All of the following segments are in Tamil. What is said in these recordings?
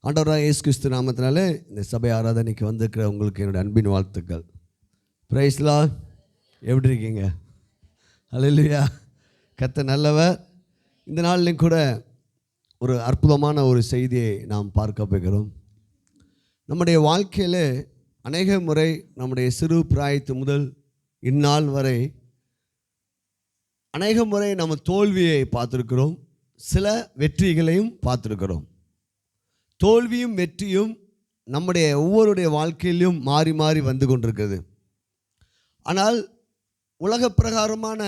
ஆண்டவராக இயேசு கிறிஸ்து நாமத்தினாலே இந்த சபை ஆராதனைக்கு வந்திருக்கிற உங்களுக்கு என்னுடைய அன்பின் வாழ்த்துக்கள். Praise lord. எப்படி இருக்கீங்க? ஹல்லேலூயா. கர்த்தர் நல்லவர். இந்த நாளிலும் கூட ஒரு அற்புதமான ஒரு செய்தியை நாம் பார்க்க போகிறோம். நம்முடைய வாழ்க்கையில் அநேக முறை நம்முடைய சிறு பிராயத்து முதல் இந்நாள் வரை அநேக முறை நம்ம தோல்வியை பார்த்துருக்கிறோம், சில வெற்றிகளையும் பார்த்துருக்கிறோம். தோல்வியும் வெற்றியும் நம்முடைய ஒவ்வொருடைய வாழ்க்கையிலும் மாறி மாறி வந்து கொண்டிருக்கிறது. ஆனால் உலக பிரகாரமான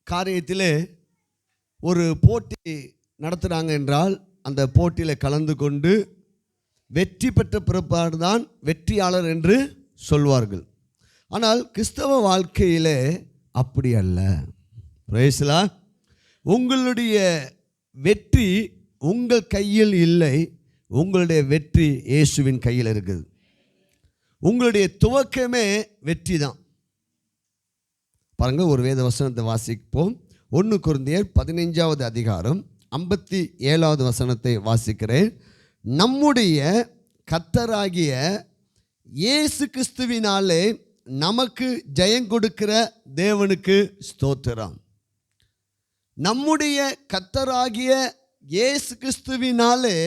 காரியத்தில் ஒரு போட்டி நடத்துகிறாங்க என்றால் அந்த போட்டியில் கலந்து கொண்டு வெற்றி பெற்ற பிற்பாடு தான் வெற்றியாளர் என்று சொல்வார்கள். ஆனால் கிறிஸ்தவ வாழ்க்கையில் அப்படி அல்ல. Praise the Lord. உங்களுடைய வெற்றி உங்கள் கையில் இல்லை, உங்களுடைய வெற்றி இயேசுவின் கையில் இருக்குது. உங்களுடைய துவக்கமே வெற்றி தான். பாருங்கள், ஒரு வேத வசனத்தை வாசிப்போம். 1 கொரிந்தியர் 15வது அதிகாரம் 57வது வசனத்தை வாசிக்கிறேன். நம்முடைய கர்த்தராகிய இயேசு கிறிஸ்துவினாலே நமக்கு ஜெயம் கொடுக்கிற தேவனுக்கு ஸ்தோத்திரம். நம்முடைய கர்த்தராகிய இயேசு கிறிஸ்துவினாலே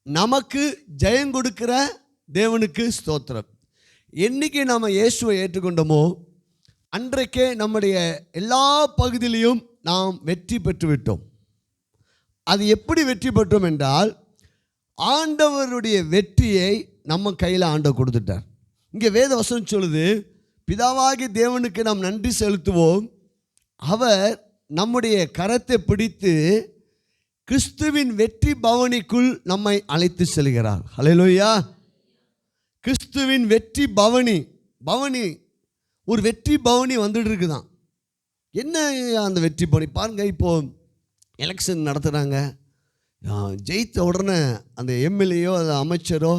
நமக்கு ஜெயம் கொடுக்கிற தேவனுக்கு ஸ்தோத்திரம். என்னைக்கு நாம் இயேசுவை ஏற்றுக்கொண்டோமோ அன்றைக்கே நம்முடைய எல்லா பகுதியிலையும் நாம் வெற்றி பெற்று விட்டோம். அது எப்படி வெற்றி பெற்றோம் என்றால், ஆண்டவருடைய வெற்றியை நம்ம கையில் ஆண்டவர் கொடுத்துட்டார். இங்கே வேத வசனம் சொல்லுது, பிதாவாகிய தேவனுக்கு நாம் நன்றி செலுத்துவோம், அவர் நம்முடைய கரத்தை பிடித்து கிறிஸ்துவின் வெற்றி பவனிக்குள் நம்மை அழைத்து செல்கிறார். ஹல்லேலூயா. கிறிஸ்துவின் வெற்றி பவனி ஒரு வெற்றி பவனி வந்துட்டு இருக்குதான். என்ன அந்த வெற்றி பவனி பாருங்கள். இப்போது எலெக்ஷன் நடத்துகிறாங்க. ஜெயித்த உடனே அந்த எம்எல்ஏயோ அந்த அமைச்சரோ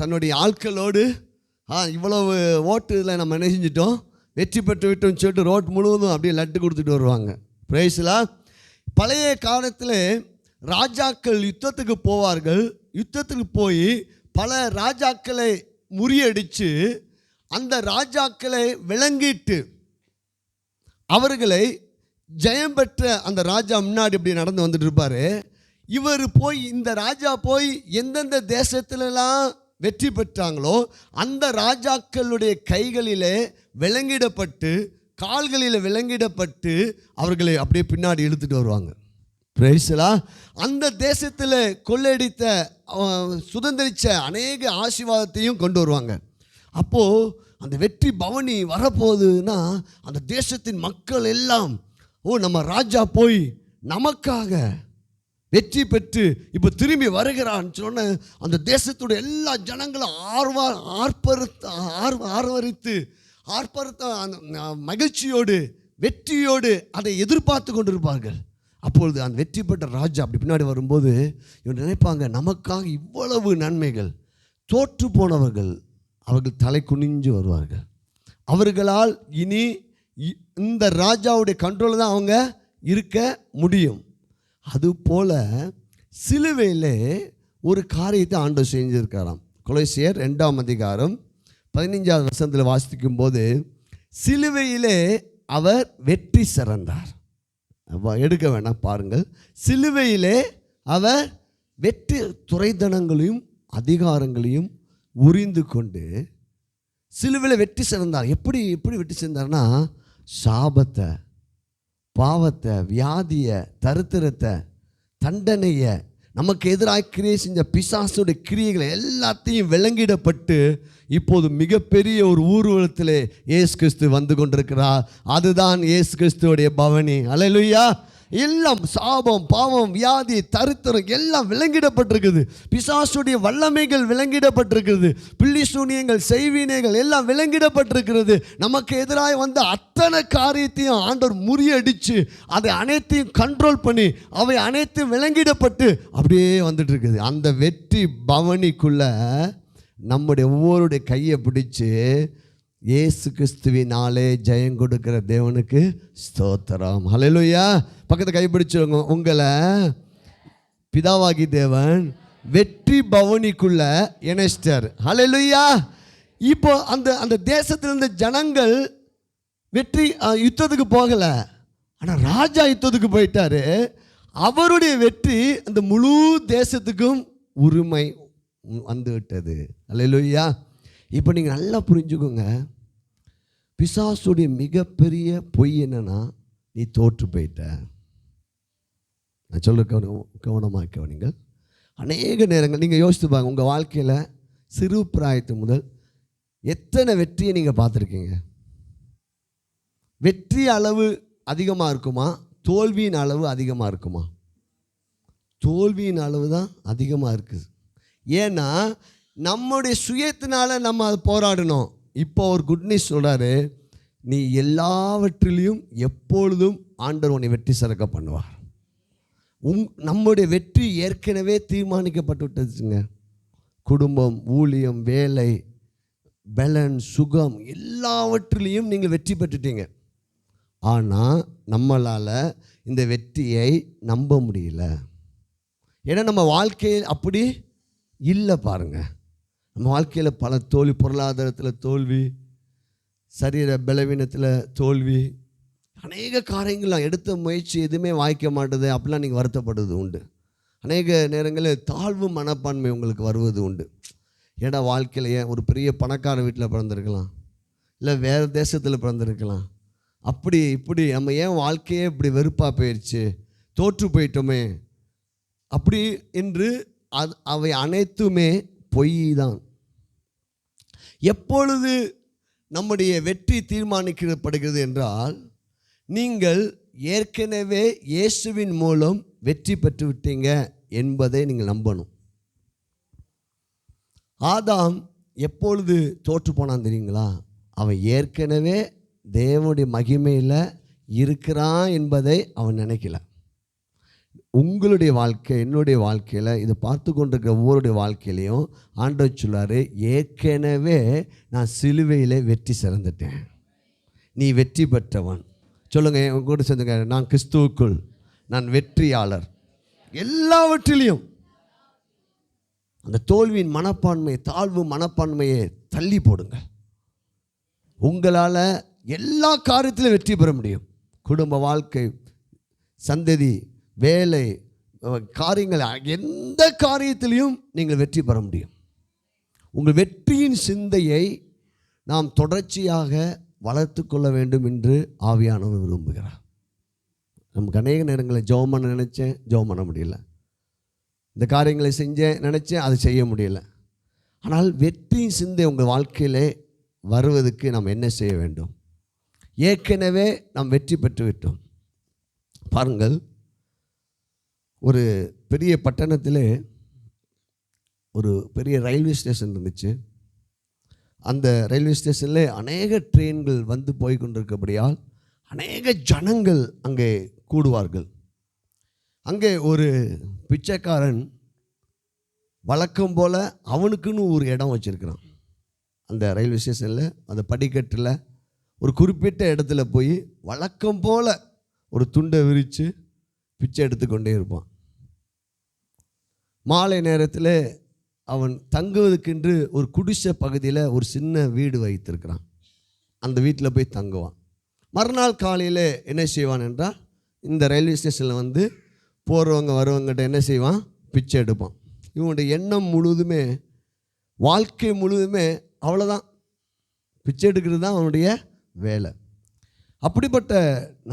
தன்னுடைய ஆட்களோடு இவ்வளவு ஓட்டில் நம்ம என்ன செஞ்சிட்டோம், வெற்றி பெற்று விட்டோம்னு சொல்லிட்டு ரோட் முழுவதும் அப்படியே லட்டு கொடுத்துட்டு வருவாங்க. Praise the Lord. பழைய காலத்தில் ராஜாக்கள் யுத்தத்துக்கு போவார்கள். யுத்தத்துக்கு போய் பல ராஜாக்களை முறியடித்து அந்த ராஜாக்களை விளங்கிட்டு அவர்களை ஜெயம் பெற்ற அந்த ராஜா முன்னாடி இப்படி நடந்து வந்துட்டு இருப்பார். இவர் போய் இந்த ராஜா போய் எந்தெந்த தேசத்துலலாம் வெற்றி பெற்றாங்களோ அந்த ராஜாக்களுடைய கைகளிலே விலங்கிடப்பட்டு கால்களில் விலங்கிடப்பட்டு அவர்களை அப்படியே பின்னாடி இழுத்துட்டு வருவாங்க. Praise the Lord. அந்த தேசத்தில் கொள்ளையடித்த சுதந்திரித்த அநேக ஆசீர்வாதத்தையும் கொண்டு வருவாங்க. அப்போது அந்த வெற்றி பவனி வரப்போகுதுன்னா அந்த தேசத்தின் மக்கள் எல்லாம், நம்ம ராஜா போய் நமக்காக வெற்றி பெற்று இப்போ திரும்பி வருகிறான்னு சொன்ன அந்த தேசத்துடைய எல்லா ஜனங்களும் ஆர்ப்பரித்து மகிழ்ச்சியோடு வெற்றியோடு அதை எதிர்பார்த்து கொண்டிருப்பார்கள். அப்பொழுது அந்த வெற்றி பெற்ற ராஜா அப்படி பின்னாடி வரும்போது இவன் நினைப்பாங்க, நமக்காக இவ்வளவு நன்மைகள், தோற்று போனவர்கள் அவர்கள் தலை குனிஞ்சு வருவார்கள். அவர்களால் இனி இந்த ராஜாவுடைய கண்ட்ரோலில் தான் அவங்க இருக்க முடியும். அதுபோல் சிலுவையில் ஒரு காரியத்தை ஆண்டவர் செஞ்சிருக்காராம். கொலோசியர் 2ஆம் அதிகாரம் 15வது வசனத்தில் வாசிக்கும் போது, சிலுவையிலே அவர் வெற்றி சிறந்தார். எடுக்க வேணாம் பாருங்கள். சிலுவையிலே அவர் வெற்றி துரைதனங்களையும் அதிகாரங்களையும் உரிந்து கொண்டு சிலுவையில் வெற்றி சிறந்தார். எப்படி வெற்றி சிறந்தார்னா, சாபத்தை, பாவத்தை, வியாதியை, தரித்திரத்தை, தண்டனையை, நமக்கு எதிராக கிரியை செஞ்ச பிசாசுடைய கிரியைகளை எல்லாத்தையும் விளங்கிடப்பட்டு இப்போது மிகப்பெரிய ஒரு ஊர்வலத்தில் இயேசு கிறிஸ்து வந்து கொண்டிருக்கிறார். அதுதான் இயேசு கிறிஸ்துவோடைய பவனி. அல்லேலூயா. எல்லாம் சாபம், பாவம், வியாதி, தரித்திரம் எல்லாம் விளங்கிடப்பட்டிருக்குது. பிசாசுடைய வல்லமைகள் விளங்கிடப்பட்டிருக்கிறது. பில்லி சூனியங்கள், செய்வினைகள் எல்லாம் விளங்கிடப்பட்டிருக்கிறது. நமக்கு எதிராக வந்த அத்தனை காரியத்தையும் ஆண்டவர் முறியடித்து அதை அனைத்தையும் கண்ட்ரோல் பண்ணி அவை அனைத்தையும் விளங்கிடப்பட்டு அப்படியே வந்துட்டு இருக்குது. அந்த வெற்றி பவனிக்குள்ள நம்முடைய ஒவ்வொருடைய கையை பிடிச்சு இயேசு கிறிஸ்துவினாலே ஜெயம் கொடுக்கிற தேவனுக்கு ஸ்தோத்திரம். ஹல்லேலூயா. பக்கத்தை கைப்பிடிச்சவங்க, உங்களை பிதாவாகி தேவன் வெற்றி பவனிக்குள்ள இணைச்சிட்டார். ஹல்லேலூயா. இப்போ அந்த அந்த தேசத்தில் இருந்த ஜனங்கள் வெற்றி யுத்தத்துக்கு போகல, ஆனால் ராஜா யுத்தத்துக்கு போயிட்டாரு. அவருடைய வெற்றி அந்த முழு தேசத்துக்கும் உரிமை வந்து விட்டது. ஹல்லேலூயா. இப்போ நீங்கள் நல்லா புரிஞ்சுக்கோங்க, பிசாசுடைய மிகப்பெரிய பொய் என்னன்னா, நீ தோற்று போயிட்ட. நான் சொல்ல கவனமாக கவனிங்கள். அநேக நேரங்கள் நீங்கள் யோசித்து பாருங்க, உங்கள் வாழ்க்கையில் சிறு பிராயத்து முதல் எத்தனை வெற்றியை நீங்கள் பார்த்துருக்கீங்க? வெற்றி அளவு அதிகமாக இருக்குமா, தோல்வியின் அளவு அதிகமாக இருக்குமா? தோல்வியின் அளவு தான் அதிகமாக இருக்குது. ஏன்னா நம்முடைய சுயத்தினால நம்ம அதை போராடணும். இப்போ ஒரு குட் நியூஸ் சொல்கிறாரு, நீ எல்லாவற்றிலையும் எப்பொழுதும் ஆண்டவர் உன்னை வெற்றி சிறக்க பண்ணுவார். நம்முடைய வெற்றி ஏற்கனவே தீர்மானிக்கப்பட்டு விட்டதுங்க. குடும்பம், ஊழியம், வேலை, பலன், சுகம் எல்லாவற்றிலையும் நீங்கள் வெற்றி பெற்றுட்டீங்க. ஆனால் நம்மளால் இந்த வெற்றியை நம்ப முடியல. ஏன்னா நம்ம வாழ்க்கையில் அப்படி இல்லை. பாருங்கள், நம்ம வாழ்க்கையில் பல தோல்வி, பொருளாதாரத்தில் தோல்வி, சரீர பலவீனத்தில் தோல்வி, அநேக காரியங்கள்லாம் எடுத்த முயற்சி எதுவுமே வாய்க்க மாட்டுது, அப்படிலாம் நீங்கள் வருத்தப்படுவது உண்டு. அநேக நேரங்களில் தாழ்வு மனப்பான்மை உங்களுக்கு வருவது உண்டு. ஏன்னா வாழ்க்கையில் ஏன் ஒரு பெரிய பணக்கார வீட்டில் பிறந்திருக்கலாம், இல்லை வேறு தேசத்தில் பிறந்திருக்கலாம், அப்படி இப்படி நம்ம ஏன் வாழ்க்கையே இப்படி வெறுப்பாக போயிடுச்சு, தோற்று போயிட்டோமே அப்படி என்று அவை அனைத்துமே பொய் தான். எப்பொழுது நம்முடைய வெற்றி தீர்மானிக்கப்படுகிறது என்றால், நீங்கள் ஏற்கனவே இயேசுவின் மூலம் வெற்றி பெற்று விட்டீங்க என்பதை நீங்கள் நம்பணும். ஆதாம் எப்பொழுது தோற்று போனான் தெரியுங்களா? அவன் ஏற்கனவே தேவனுடைய மகிமையில் இருக்கிறான் என்பதை அவன் நினைக்கல. உங்களுடைய வாழ்க்கை, என்னுடைய வாழ்க்கையில், இதை பார்த்து கொண்டிருக்கிற ஒவ்வொருடைய வாழ்க்கையிலையும் ஆண்டவர் சொல்றாரு, ஏற்கனவே நான் சிலுவையில் வெற்றி சிறந்துட்டேன், நீ வெற்றி பெற்றவன். சொல்லுங்கள், உங்க கூட சேர்ந்துங்க, நான் கிறிஸ்துவுக்குள் நான் வெற்றியாளர். எல்லாவற்றிலையும் அந்த தோல்வியின் மனப்பான்மை, தாழ்வு மனப்பான்மையை தள்ளி போடுங்க. உங்களால் எல்லா காரியத்திலும் வெற்றி பெற முடியும். குடும்ப வாழ்க்கை, சந்ததி, வேலை, காரியங்கள், எந்த காரியத்திலையும் நீங்கள் வெற்றி பெற முடியும். உங்கள் வெற்றியின் சிந்தையை நாம் தொடர்ச்சியாக வளர்த்து கொள்ள வேண்டும் என்று ஆவியானவர் விரும்புகிறார். நமக்கு அநேக நேரங்களில் ஜெபம் பண்ண நினச்சேன், ஜெபம் பண்ண முடியல. இந்த காரியங்களை செஞ்சேன் நினச்சேன், அது செய்ய முடியல. ஆனால் வெற்றியின் சிந்தை உங்கள் வாழ்க்கையிலே வருவதற்கு நாம் என்ன செய்ய வேண்டும்? ஏற்கனவே நாம் வெற்றி பெற்று விட்டோம். பாருங்கள், ஒரு பெரிய பட்டணத்தில் ஒரு பெரிய ரயில்வே ஸ்டேஷன் இருந்துச்சு. அந்த ரயில்வே ஸ்டேஷனில் அநேக ட்ரெயின்கள் வந்து போய் கொண்டிருக்கபடியால் அநேக ஜனங்கள் அங்கே கூடுவார்கள். அங்கே ஒரு பிச்சைக்காரன் வழக்கம் போல் அவனுக்குன்னு ஒரு இடம் வச்சுருக்கிறான். அந்த ரயில்வே ஸ்டேஷனில் அந்த படிக்கட்டில் ஒரு குறிப்பிட்ட இடத்துல போய் வழக்கம் போல் ஒரு துண்டை விரித்து பிச்சை எடுத்துக்கொண்டே இருப்பான். மாலை நேரத்தில் அவன் தங்குவதற்கென்று ஒரு குடிசை பகுதியில் ஒரு சின்ன வீடு வைத்திருக்கிறான். அந்த வீட்டில் போய் தங்குவான். மறுநாள் காலையில் என்ன செய்வான் என்றால், இந்த ரயில்வே ஸ்டேஷனில் வந்து போகிறவங்க வரவங்கிட்ட என்ன செய்வான்? பிச்சை எடுப்பான். இவனுடைய எண்ணம் முழுவதுமே, வாழ்க்கை முழுவதுமே அவ்வளோதான், பிச்சை எடுக்கிறது தான் அவனுடைய வேலை. அப்படிப்பட்ட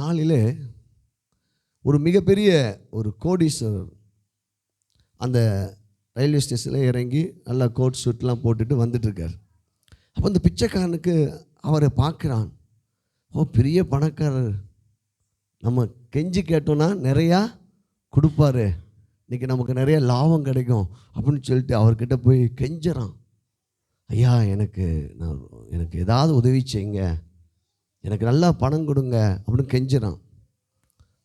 நாளில் ஒரு மிகப்பெரிய ஒரு கோடீஸ்வரர் அந்த ரயில்வே ஸ்டேஷனில் இறங்கி நல்லா கோட் சூட்லாம் போட்டுட்டு வந்துட்டுருக்கார். அப்போ அந்த பிச்சைக்காரனுக்கு அவரை பார்க்குறான். ஓ, பெரிய பணக்காரர், நம்ம கெஞ்சி கேட்டோன்னா நிறையா கொடுப்பாரு, இன்றைக்கி நமக்கு நிறைய லாபம் கிடைக்கும் அப்படின்னு சொல்லிட்டு அவர்கிட்ட போய் கெஞ்சுறான். ஐயா, எனக்கு ஏதாவது உதவி செய்யுங்க, எனக்கு நல்லா பணம் கொடுங்க அப்படின்னு கெஞ்சுறான்.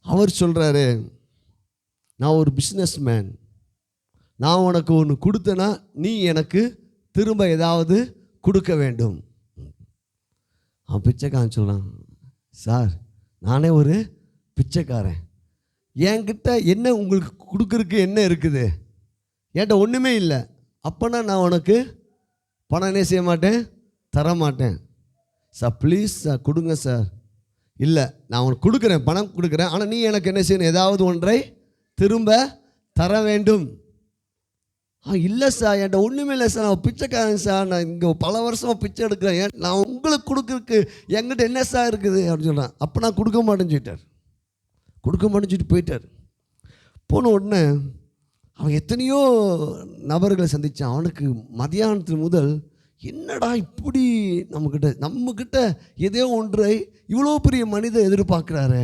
அவர் சொல்கிறாரு, நான் ஒரு பிஸ்னஸ் மேன், நான் உனக்கு ஒன்று கொடுத்தேன்னா நீ எனக்கு திரும்ப ஏதாவது கொடுக்க வேண்டும். அவன் பிச்சைக்காரன் சொல்கிறான், சார் நானே ஒரு பிச்சைக்காரன், என்கிட்ட என்ன உங்களுக்கு கொடுக்கறதுக்கு என்ன இருக்குது? என்கிட்ட ஒன்றுமே இல்லை, அப்போனா நான் உனக்கு பணம் என்ன செய்ய மாட்டேன், தரமாட்டேன். சார் ப்ளீஸ் சார் கொடுங்க சார். இல்லை, நான் உனக்கு கொடுக்குறேன், பணம் கொடுக்குறேன், ஆனால் நீ எனக்கு என்ன செய்யணும், ஏதாவது ஒன்றை திரும்ப தர வேண்டும். இல்லை சார் என்கிட்ட ஒன்றுமே இல்லை சார், நான் பிச்சைக்காரன் சார், நான் இங்கே பல வருஷமாக பிச்சை எடுக்கிறேன், நான் உங்களுக்கு கொடுக்குறதுக்கு என்கிட்ட என்ன சார் இருக்குது அப்படின்னு சொல்கிறேன். அப்போ நான் கொடுக்க மாட்டேன்னு சொல்லிட்டார். கொடுக்க மாட்டேன்னு சொல்லிட்டு போயிட்டார். போன உடனே அவன் எத்தனையோ நபர்களை சந்தித்தான். அவனுக்கு மதியானத்து முதல் என்னடா இப்படி நம்மக்கிட்ட எதையோ ஒன்றை இவ்வளோ பெரிய மனிதன் எதிர்பார்க்குறாரு,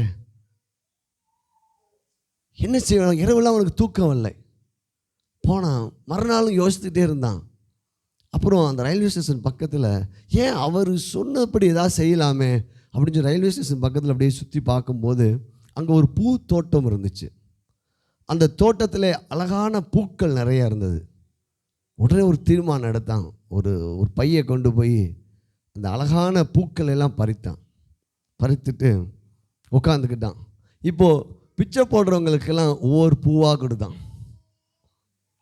என்ன செய்யணும், இரவெல்லாம் அவனுக்கு தூக்கம் இல்லை. போனான், மறுநாளும் யோசிச்சுட்டே இருந்தான். அப்புறம் அந்த ரயில்வே ஸ்டேஷன் பக்கத்தில் ஏன் அவர் சொன்னபடி ஏதாவது செய்யலாமே அப்படின்னு சொல்லி ரயில்வே ஸ்டேஷன் பக்கத்தில் அப்படியே சுற்றி பார்க்கும்போது அங்கே ஒரு பூ தோட்டம் இருந்துச்சு. அந்த தோட்டத்தில் அழகான பூக்கள் நிறையா இருந்தது. உடனே ஒரு தீர்மானம் எடுத்தான். ஒரு பையை கொண்டு போய் அந்த அழகான பூக்கள் எல்லாம் பறித்துட்டு உட்காந்துக்கிட்டான். இப்போது பிச்சை போடுறவங்களுக்கெல்லாம் ஒவ்வொரு பூவாக கொடுத்தான்.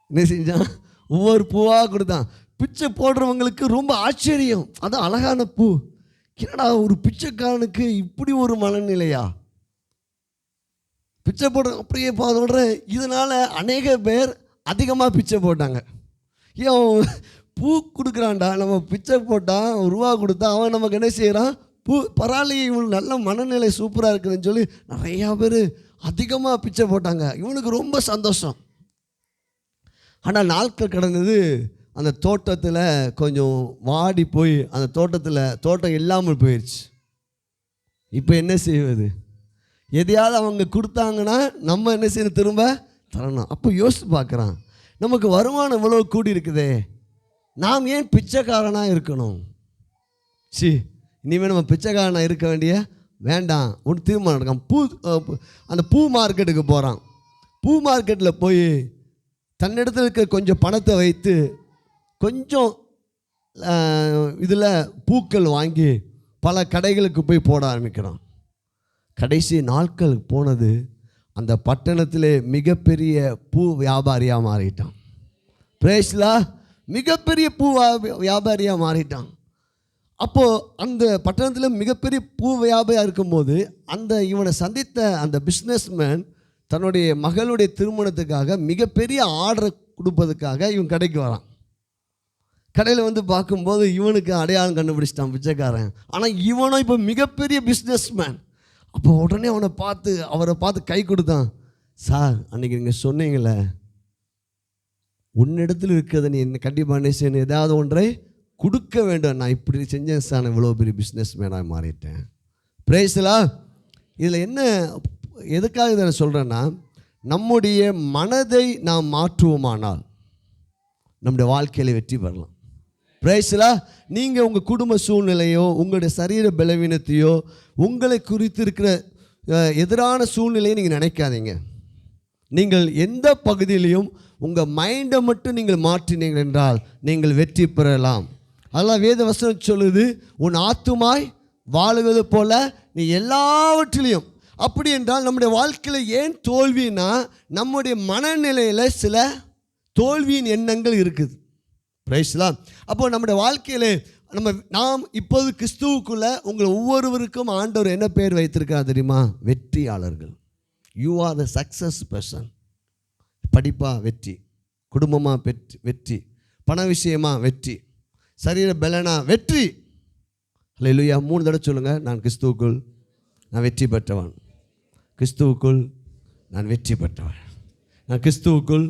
என்ன செஞ்சான், ஒவ்வொரு பூவாக கொடுத்தான். பிச்சை போடுறவங்களுக்கு ரொம்ப ஆச்சரியம், அதான் அழகான பூ, என்னடா ஒரு பிச்சைக்காரனுக்கு இப்படி ஒரு மனநிலையா, பிச்சை போடுற அப்படியே சொல்கிறேன். இதனால் அநேக பேர் அதிகமாக பிச்சை போட்டாங்க. ஏன் பூ கொடுக்குறான்டா, நம்ம பிச்சை போட்டால் ரூபா கொடுத்தா அவன் நமக்கு என்ன செய்கிறான், பூ பரவாயில்லையே இவனுக்கு நல்ல மனநிலை சூப்பராக இருக்குதுன்னு சொல்லி நிறையா பேர் அதிகமாக பிச்சை போட்டாங்க. இவனுக்கு ரொம்ப சந்தோஷம். ஆனால் நாட்கள் கடந்தது. அந்த தோட்டத்தில் கொஞ்சம் வாடி போய் அந்த தோட்டம் இல்லாமல் போயிடுச்சு. இப்போ என்ன செய்வது, எதையாவது அவங்க கொடுத்தாங்கன்னா நம்ம என்ன செய்யணும், திரும்ப தரணும். அப்போ யோசித்து பார்க்குறான், நமக்கு வருமானம் இவ்வளோ கூடி இருக்குதே, நாம் ஏன் பிச்சைக்காரனாக இருக்கணும்? இனிமேல் நம்ம பிச்சைக்காரனாக இருக்க வேண்டாம். ஒரு தீர்மானம் எடுக்கான். அந்த பூ மார்க்கெட்டுக்கு போகிறான். பூ மார்க்கெட்டில் போய் தன்னிடத்தில் இருக்க கொஞ்சம் பணத்தை வைத்து கொஞ்சம் இதில் பூக்கள் வாங்கி பல கடைகளுக்கு போய் போட ஆரம்பிக்கிறான். கடைசி நாட்கள் போனது, அந்த பட்டணத்திலே மிகப்பெரிய பூ வியாபாரியாக மாறிட்டான். பிரேஸ்லா, மிகப்பெரிய பூ வியாபாரியாக மாறிட்டான். அப்போது அந்த பட்டணத்தில் மிகப்பெரிய பூ வியாபாரியாக இருக்கும்போது இவனை சந்தித்த அந்த பிஸ்னஸ்மேன் தன்னுடைய மகளுடைய திருமணத்துக்காக மிகப்பெரிய ஆர்டர் கொடுப்பதுக்காக இவன் கடைக்கு வரான். கடையில் வந்து பார்க்கும்போது இவனுக்கு அடையாளம் கண்டுபிடிச்சிட்டான் பிச்சைக்காரன். ஆனால் இவனும் இப்போ மிகப்பெரிய பிஸ்னஸ்மேன். அப்போ உடனே அவரை பார்த்து கை கொடுத்தான். சார், அன்றைக்கி நீங்கள் சொன்னீங்களே, உன்னிடத்தில் இருக்கிறத நீ என்ன கண்டிப்பாக என்ன செய்யணும், ஏதாவது ஒன்றை கொடுக்க வேண்டும். நான் இப்படி செஞ்சேன் சார், நான் இவ்வளோ பெரிய பிஸ்னஸ்மேனாக மாறிட்டேன். பிரேஸ்லா, இதில் என்ன, எதுக்காக இதை நான் சொல்கிறேன்னா, நம்முடைய மனதை நாம் மாற்றுவோமானால் நம்முடைய வாழ்க்கையில் வெற்றி பெறலாம். பிரைஸ்லா, நீங்கள் உங்கள் குடும்ப சூழ்நிலையோ உங்களுடைய சரீர பலவீனத்தையோ உங்களை குறித்து இருக்கிற எதிரான சூழ்நிலையை நீங்கள் நினைக்காதீங்க. நீங்கள் எந்த பகுதியிலையும் உங்கள் மைண்டை மட்டும் நீங்கள் மாற்றினீங்கள் என்றால் நீங்கள் வெற்றி பெறலாம். அதெல்லாம் வேத வசனம் சொல்லுது, உன் ஆத்துமாய் வாழுவது போல நீ எல்லாவற்றிலையும். அப்படி என்றால் நம்முடைய வாழ்க்கையில் ஏன் தோல்வின்னா, நம்முடைய மனநிலையில் சில தோல்வியின் எண்ணங்கள் இருக்குது. பிரைஸ்லாம். அப்போது நம்முடைய வாழ்க்கையில் நாம் இப்போது கிறிஸ்துவுக்குள்ளே உங்கள் ஒவ்வொருவருக்கும் ஆண்டவர் என்ன பேர் வைத்திருக்கார் தெரியுமா? வெற்றியாளர்கள். You are the success person. படிப்பாக வெற்றி, குடும்பமாக வெற்றி, பண விஷயமாக வெற்றி, சரீர பலனா வெற்றி. அல்லேலூயா. 3 தடவை சொல்லுங்கள், நான் கிறிஸ்துவுக்குள் நான் வெற்றி பெற்றவன், கிறிஸ்துவுக்குள் நான் வெற்றி பெற்றவன், நான் கிறிஸ்துவுக்குள்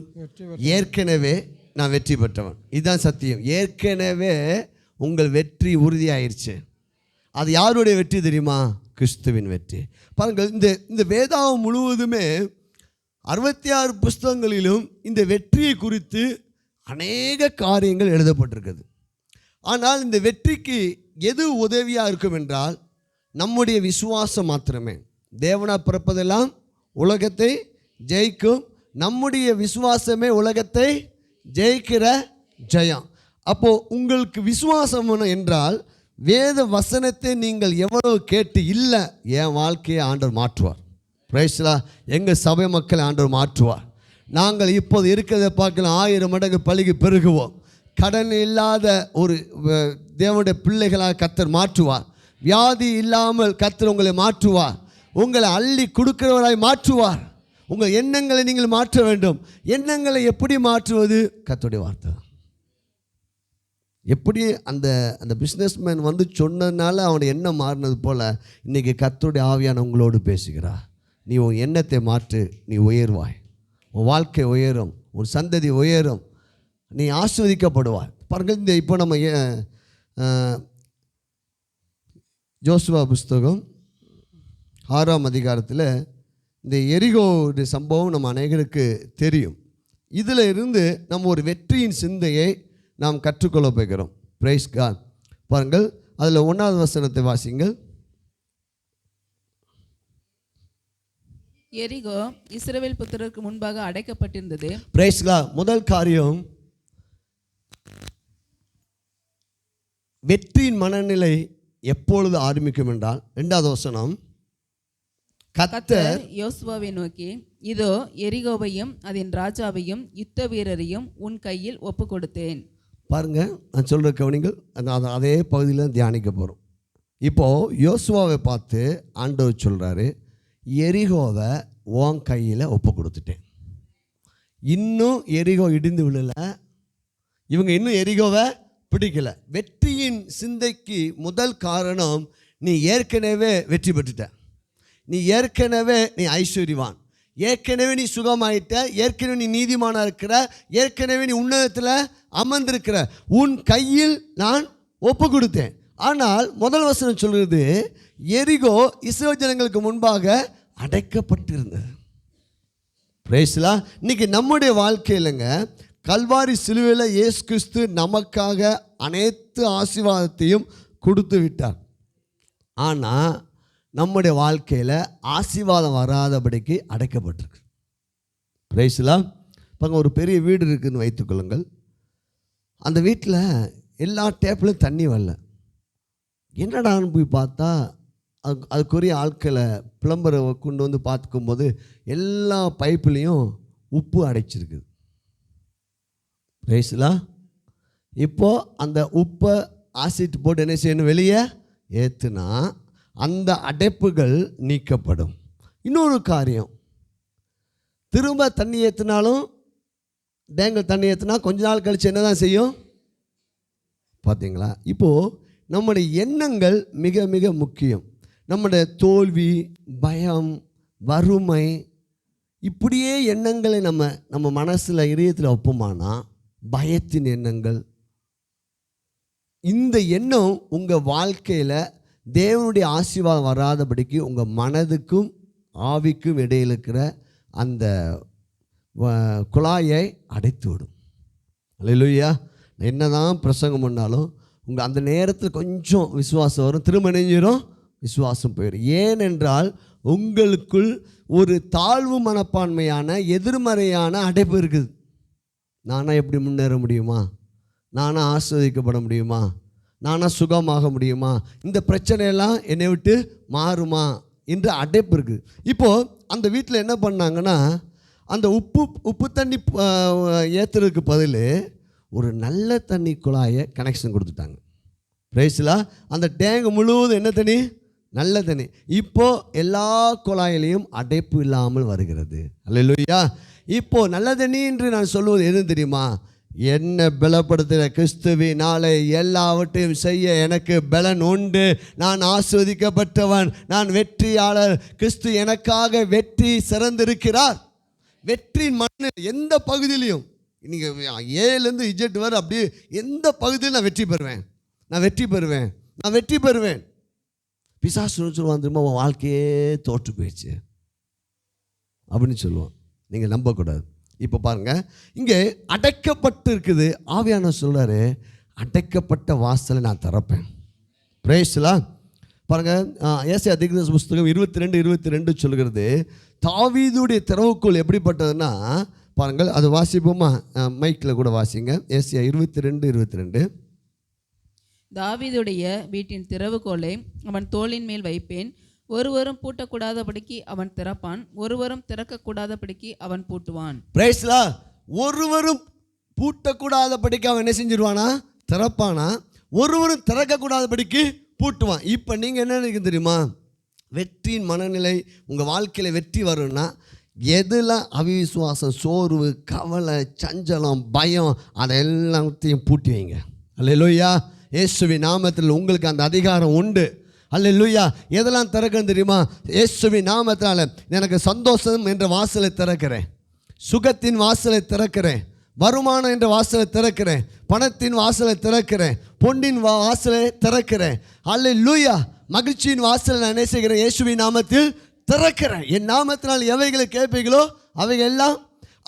ஏற்கனவே நான் வெற்றி பெற்றவன். இதுதான் சத்தியம். ஏற்கனவே உங்கள் வெற்றி உறுதியாயிருச்சு. அது யாருடைய வெற்றி தெரியுமா? கிறிஸ்துவின் வெற்றி. பாருங்கள், இந்த வேதாகம் முழுவதுமே 66 புஸ்தகங்களிலும் இந்த வெற்றியை குறித்து அநேக காரியங்கள் எழுதப்பட்டிருக்குது. ஆனால் இந்த வெற்றிக்கு எது உதவியாக இருக்கும் என்றால் நம்முடைய விசுவாசம் மாத்திரமே. தேவனா பிறப்பதெல்லாம் உலகத்தை ஜெயிக்கும். நம்முடைய விசுவாசமே உலகத்தை ஜெயிக்கிற ஜெயம். அப்போது உங்களுக்கு விசுவாசம் என்றால் வேத வசனத்தை நீங்கள் எவ்வளவு கேட்டு இல்லை, என் வாழ்க்கையை ஆண்டவர் மாற்றுவார். பிரைஸ்லா. எங்கள் சபை மக்களை ஆண்டவர் மாற்றுவார். நாங்கள் இப்போது இருக்கிறத பார்க்கலாம் 1000 மடங்கு பலுகி பெருகுவோம். கடன் இல்லாத ஒரு தேவனுடைய பிள்ளைகளாக கர்த்தர் மாற்றுவார். வியாதி இல்லாமல் கர்த்தர் உங்களை மாற்றுவார். உங்களை அள்ளி கொடுக்கிறவராய் மாற்றுவார். உங்கள் எண்ணங்களை நீங்கள் மாற்ற வேண்டும். எண்ணங்களை எப்படி மாற்றுவது? கர்த்தருடைய வார்த்தை. எப்படி அந்த அந்த பிஸ்னஸ்மேன் வந்து சொன்னதுனால அவனுடைய எண்ணம் மாறினது போல் இன்றைக்கி கர்த்தருடைய ஆவியான உங்களோடு பேசுகிறார். நீ உன் எண்ணத்தை மாற்று, நீ உயர்வாய், உன் வாழ்க்கை உயரும், உன் சந்ததி உயரும், நீ ஆஸ்வதிக்கப்படுவாய். பாருங்கள், இந்த இப்போ நம்ம யோசுவா புஸ்தகம் 6ஆம் அதிகாரத்தில் இந்த எரிகோவுடைய சம்பவம் நம்ம அநேகருக்கு தெரியும். இதில் இருந்து நம்ம ஒரு வெற்றியின் சிந்தையை நாம் கற்றுக்கொள்ள போகிறோம். Praise God. பாருங்கள், அதில் 1வது வசனத்தை வாசிங்கள். எரிகோ இஸ்ரவேல் புத்திரருக்கு முன்பாக அடைக்கப்பட்டிருந்தது. Price God. முதல் காரியம், வெற்றியின் மனநிலை எப்பொழுது ஆரம்பிக்கும் என்றால் 2வது வசனம், கர்த்தர் யோசுவாவை நோக்கி, இதோ எரிகோவையும் அதன் ராஜாவையும் யுத்த வீரரையும் உன் கையில் ஒப்பு கொடுத்தேன். பாருங்க, நான் சொல்கிற கவனிங்கள். அதே பகுதியில் தியானிக்க போகிறோம். இப்போது யோசுவாவை பார்த்து ஆண்டவர் சொல்கிறாரு, எரிகோவை உன் கையில் ஒப்பு கொடுத்துட்டேன். இன்னும் எரிகோ இடிந்து விழலை. இவங்க இன்னும் எரிகோவை பிடிக்கலை. வெற்றியின் சிந்தைக்கு முதல் காரணம், நீ ஏற்கனவே வெற்றி பெற்றுட்ட, நீ ஏற்கனவே நீ ஐஸ்வர்யவான், ஏற்கனவே நீ சுகமாயிட்ட, ஏற்கனவே நீ நீதிமானாக இருக்கிற, ஏற்கனவே நீ உன்னதத்தில் அமர்ந்திருக்கிற, உன் கையில் நான் ஒப்பு கொடுத்தேன். ஆனால் முதல் வசனம் சொல்கிறது, எரிகோ இஸ்ரவேல் ஜனங்களுக்கு முன்பாக அடைக்கப்பட்டிருந்தது. பிரைஸ்லா. இன்னைக்கு நம்முடைய வாழ்க்கையிலங்க, கல்வாரி சிலுவையில் இயேசு கிறிஸ்து நமக்காக அனைத்து ஆசீர்வாதத்தையும் கொடுத்து விட்டார். ஆனால் நம்முடைய வாழ்க்கையில் ஆசீர்வாதம் வராதபடிக்கு அடைக்கப்பட்டிருக்கு. பிரைஸ்லா. பாருங்க, ஒரு பெரிய வீடு இருக்குதுன்னு வைத்துக்கொள்ளுங்கள். அந்த வீட்டில் எல்லா டேப்லையும் தண்ணி வரல. என்னடான்னு போய் பார்த்தா அதுக்குரிய ஆட்களை பிளம்பரை கொண்டு வந்து பார்த்துக்கும்போது எல்லா பைப்புலேயும் உப்பு அடைச்சிருக்குது. பிரைஸ்லா. இப்போது அந்த உப்பை ஆசிட் போட்டு என்ன செய்யணும்? வெளியே ஏற்றுனா அந்த அடைப்புகள் நீக்கப்படும். இன்னொரு காரியம், திரும்ப தண்ணி ஏற்றினாலும், டேங்கில் தண்ணி ஏற்றினா கொஞ்ச நாள் கழித்து என்ன தான் செய்யும்? பார்த்தீங்களா? இப்போது நம்முடைய எண்ணங்கள் மிக மிக முக்கியம். நம்முடைய தோல்வி, பயம், வறுமை, இப்படியே எண்ணங்களை நம்ம மனசில் இதயத்தில் வைப்போமானா, பயத்தின் எண்ணங்கள், இந்த எண்ணம் உங்கள் வாழ்க்கையில் தேவனுடைய ஆசீர்வாதம் வராதபடிக்கு உங்கள் மனதுக்கும் ஆவிக்கும் இடையில் இருக்கிற அந்த குழாயை அடைத்து விடும். அல்லேலூயா. என்ன தான் பிரசங்கம் பண்ணாலும் உங்கள் அந்த நேரத்தில் கொஞ்சம் விசுவாசம் வரும், திரும்ப நெஞ்சிரும், விசுவாசம் போயிடும். ஏனென்றால் உங்களுக்குள் ஒரு தாழ்வு மனப்பான்மையான எதிர்மறையான அடைப்பு இருக்குது. நானாக எப்படி முன்னேற முடியுமா? நானாக ஆஸ்வதிக்கப்பட முடியுமா? நானாக சுகமாக முடியுமா? இந்த பிரச்சனையெல்லாம் என்னை விட்டு மாறுமா என்று அடைப்பு இருக்குது. இப்போது அந்த வீட்டில் என்ன பண்ணாங்கன்னா, அந்த உப்பு தண்ணி ஏற்றுறதுக்கு பதில் ஒரு நல்ல தண்ணி குழாயை கனெக்ஷன் கொடுத்துட்டாங்க. பிரைஸ்லா. அந்த டேங்க் முழுவதும் என்ன தண்ணி? நல்ல தண்ணி. இப்போது எல்லா குழாயிலையும் அடைப்பு இல்லாமல் வருகிறது. அல்லேலூயா. இப்போது நல்ல தண்ணி என்று நான் சொல்வது எது தெரியுமா? என்ன பலப்படுத்துகிற கிறிஸ்துவினாலே எல்லாவற்றையும் செய்ய எனக்கு பலன் உண்டு. நான் ஆஸ்வதிக்கப்பட்டவன், நான் வெற்றியாளர். கிறிஸ்து எனக்காக வெற்றி சிறந்திருக்கிறார். வெற்றியின் மண் எந்த பகுதியிலையும், நீங்கள் ஏலேருந்து இஜெட் வர அப்படியே எந்த பகுதியில் நான் வெற்றி பெறுவேன், நான் வெற்றி பெறுவேன், நான் வெற்றி பெறுவேன். பிசாசு சொல்லுவான் திரும்ப, உன் வாழ்க்கையே தோற்று போயிடுச்சு அப்படின்னு சொல்லுவான். நீங்கள் நம்பக்கூடாது. இப்போ பாருங்கள், இங்கே அடைக்கப்பட்டு இருக்குது. ஆவியானவர் சொல்கிறாரு, அடைக்கப்பட்ட வாசலை நான் திறப்பேன். பிரேஸ்லா. பாருங்கள், ஏசாயா தீர்க்கதரிசி புஸ்தகம் 22:22 சொல்கிறது, தாவீதுடைய திறவுக்குள் எப்படிப்பட்டதுன்னா, பாருங்கள், அது வாசிப்போமா? மைக்கில் கூட வாசிங்க. ஏசாயா 22:22. தாவீதுடைய வீட்டின் திறவுகோலை அவன் தோளின் மேல் வைப்பேன், ஒருவரும் பூட்டக்கூடாதபடிக்கு அவன் திறப்பான், ஒருவரும் திறக்கக்கூடாதபடிக்கு அவன் பூட்டுவான். பிரைஸ்லா, ஒருவரும் பூட்டக்கூடாதபடிக்கு அவன் என்ன செஞ்சிருவானா, திறப்பானா, ஒருவரும் திறக்கக்கூடாதபடிக்கு பூட்டுவான். இப்போ நீங்கள் என்ன நினைக்க தெரியுமா, வெற்றியின் மனநிலை உங்கள் வாழ்க்கையில் வெற்றி வரும்னா எதெல்லாம் அவிசுவாசம், சோர்வு, கவலை, சஞ்சலம், பயம், அதை எல்லாத்தையும் பூட்டி வைங்க. அல்லேலூயா. இயேசுவின் நாமத்தில் உங்களுக்கு அந்த அதிகாரம் உண்டு. அல்லேலூயா. எதெல்லாம் திறக்கணும் தெரியுமா, இயேசுவின் நாமத்தினால எனக்கு சந்தோஷம் என்ற வாசலை திறக்கிறேன், சுகத்தின் வாசலை திறக்கிறேன், வருமானம் என்ற வாசலை திறக்கிறேன், பணத்தின் வாசலை திறக்கிறேன், பொன்னின் வாசலை திறக்கிறேன். அல்லேலூயா. மகிழ்ச்சியின் வாசலை நான் என்ன செய்கிறேன், இயேசுவின் நாமத்தில் திறக்கிறேன். என் நாமத்தினால் எவைகளை கேட்பீங்களோ அவைகள் எல்லாம்.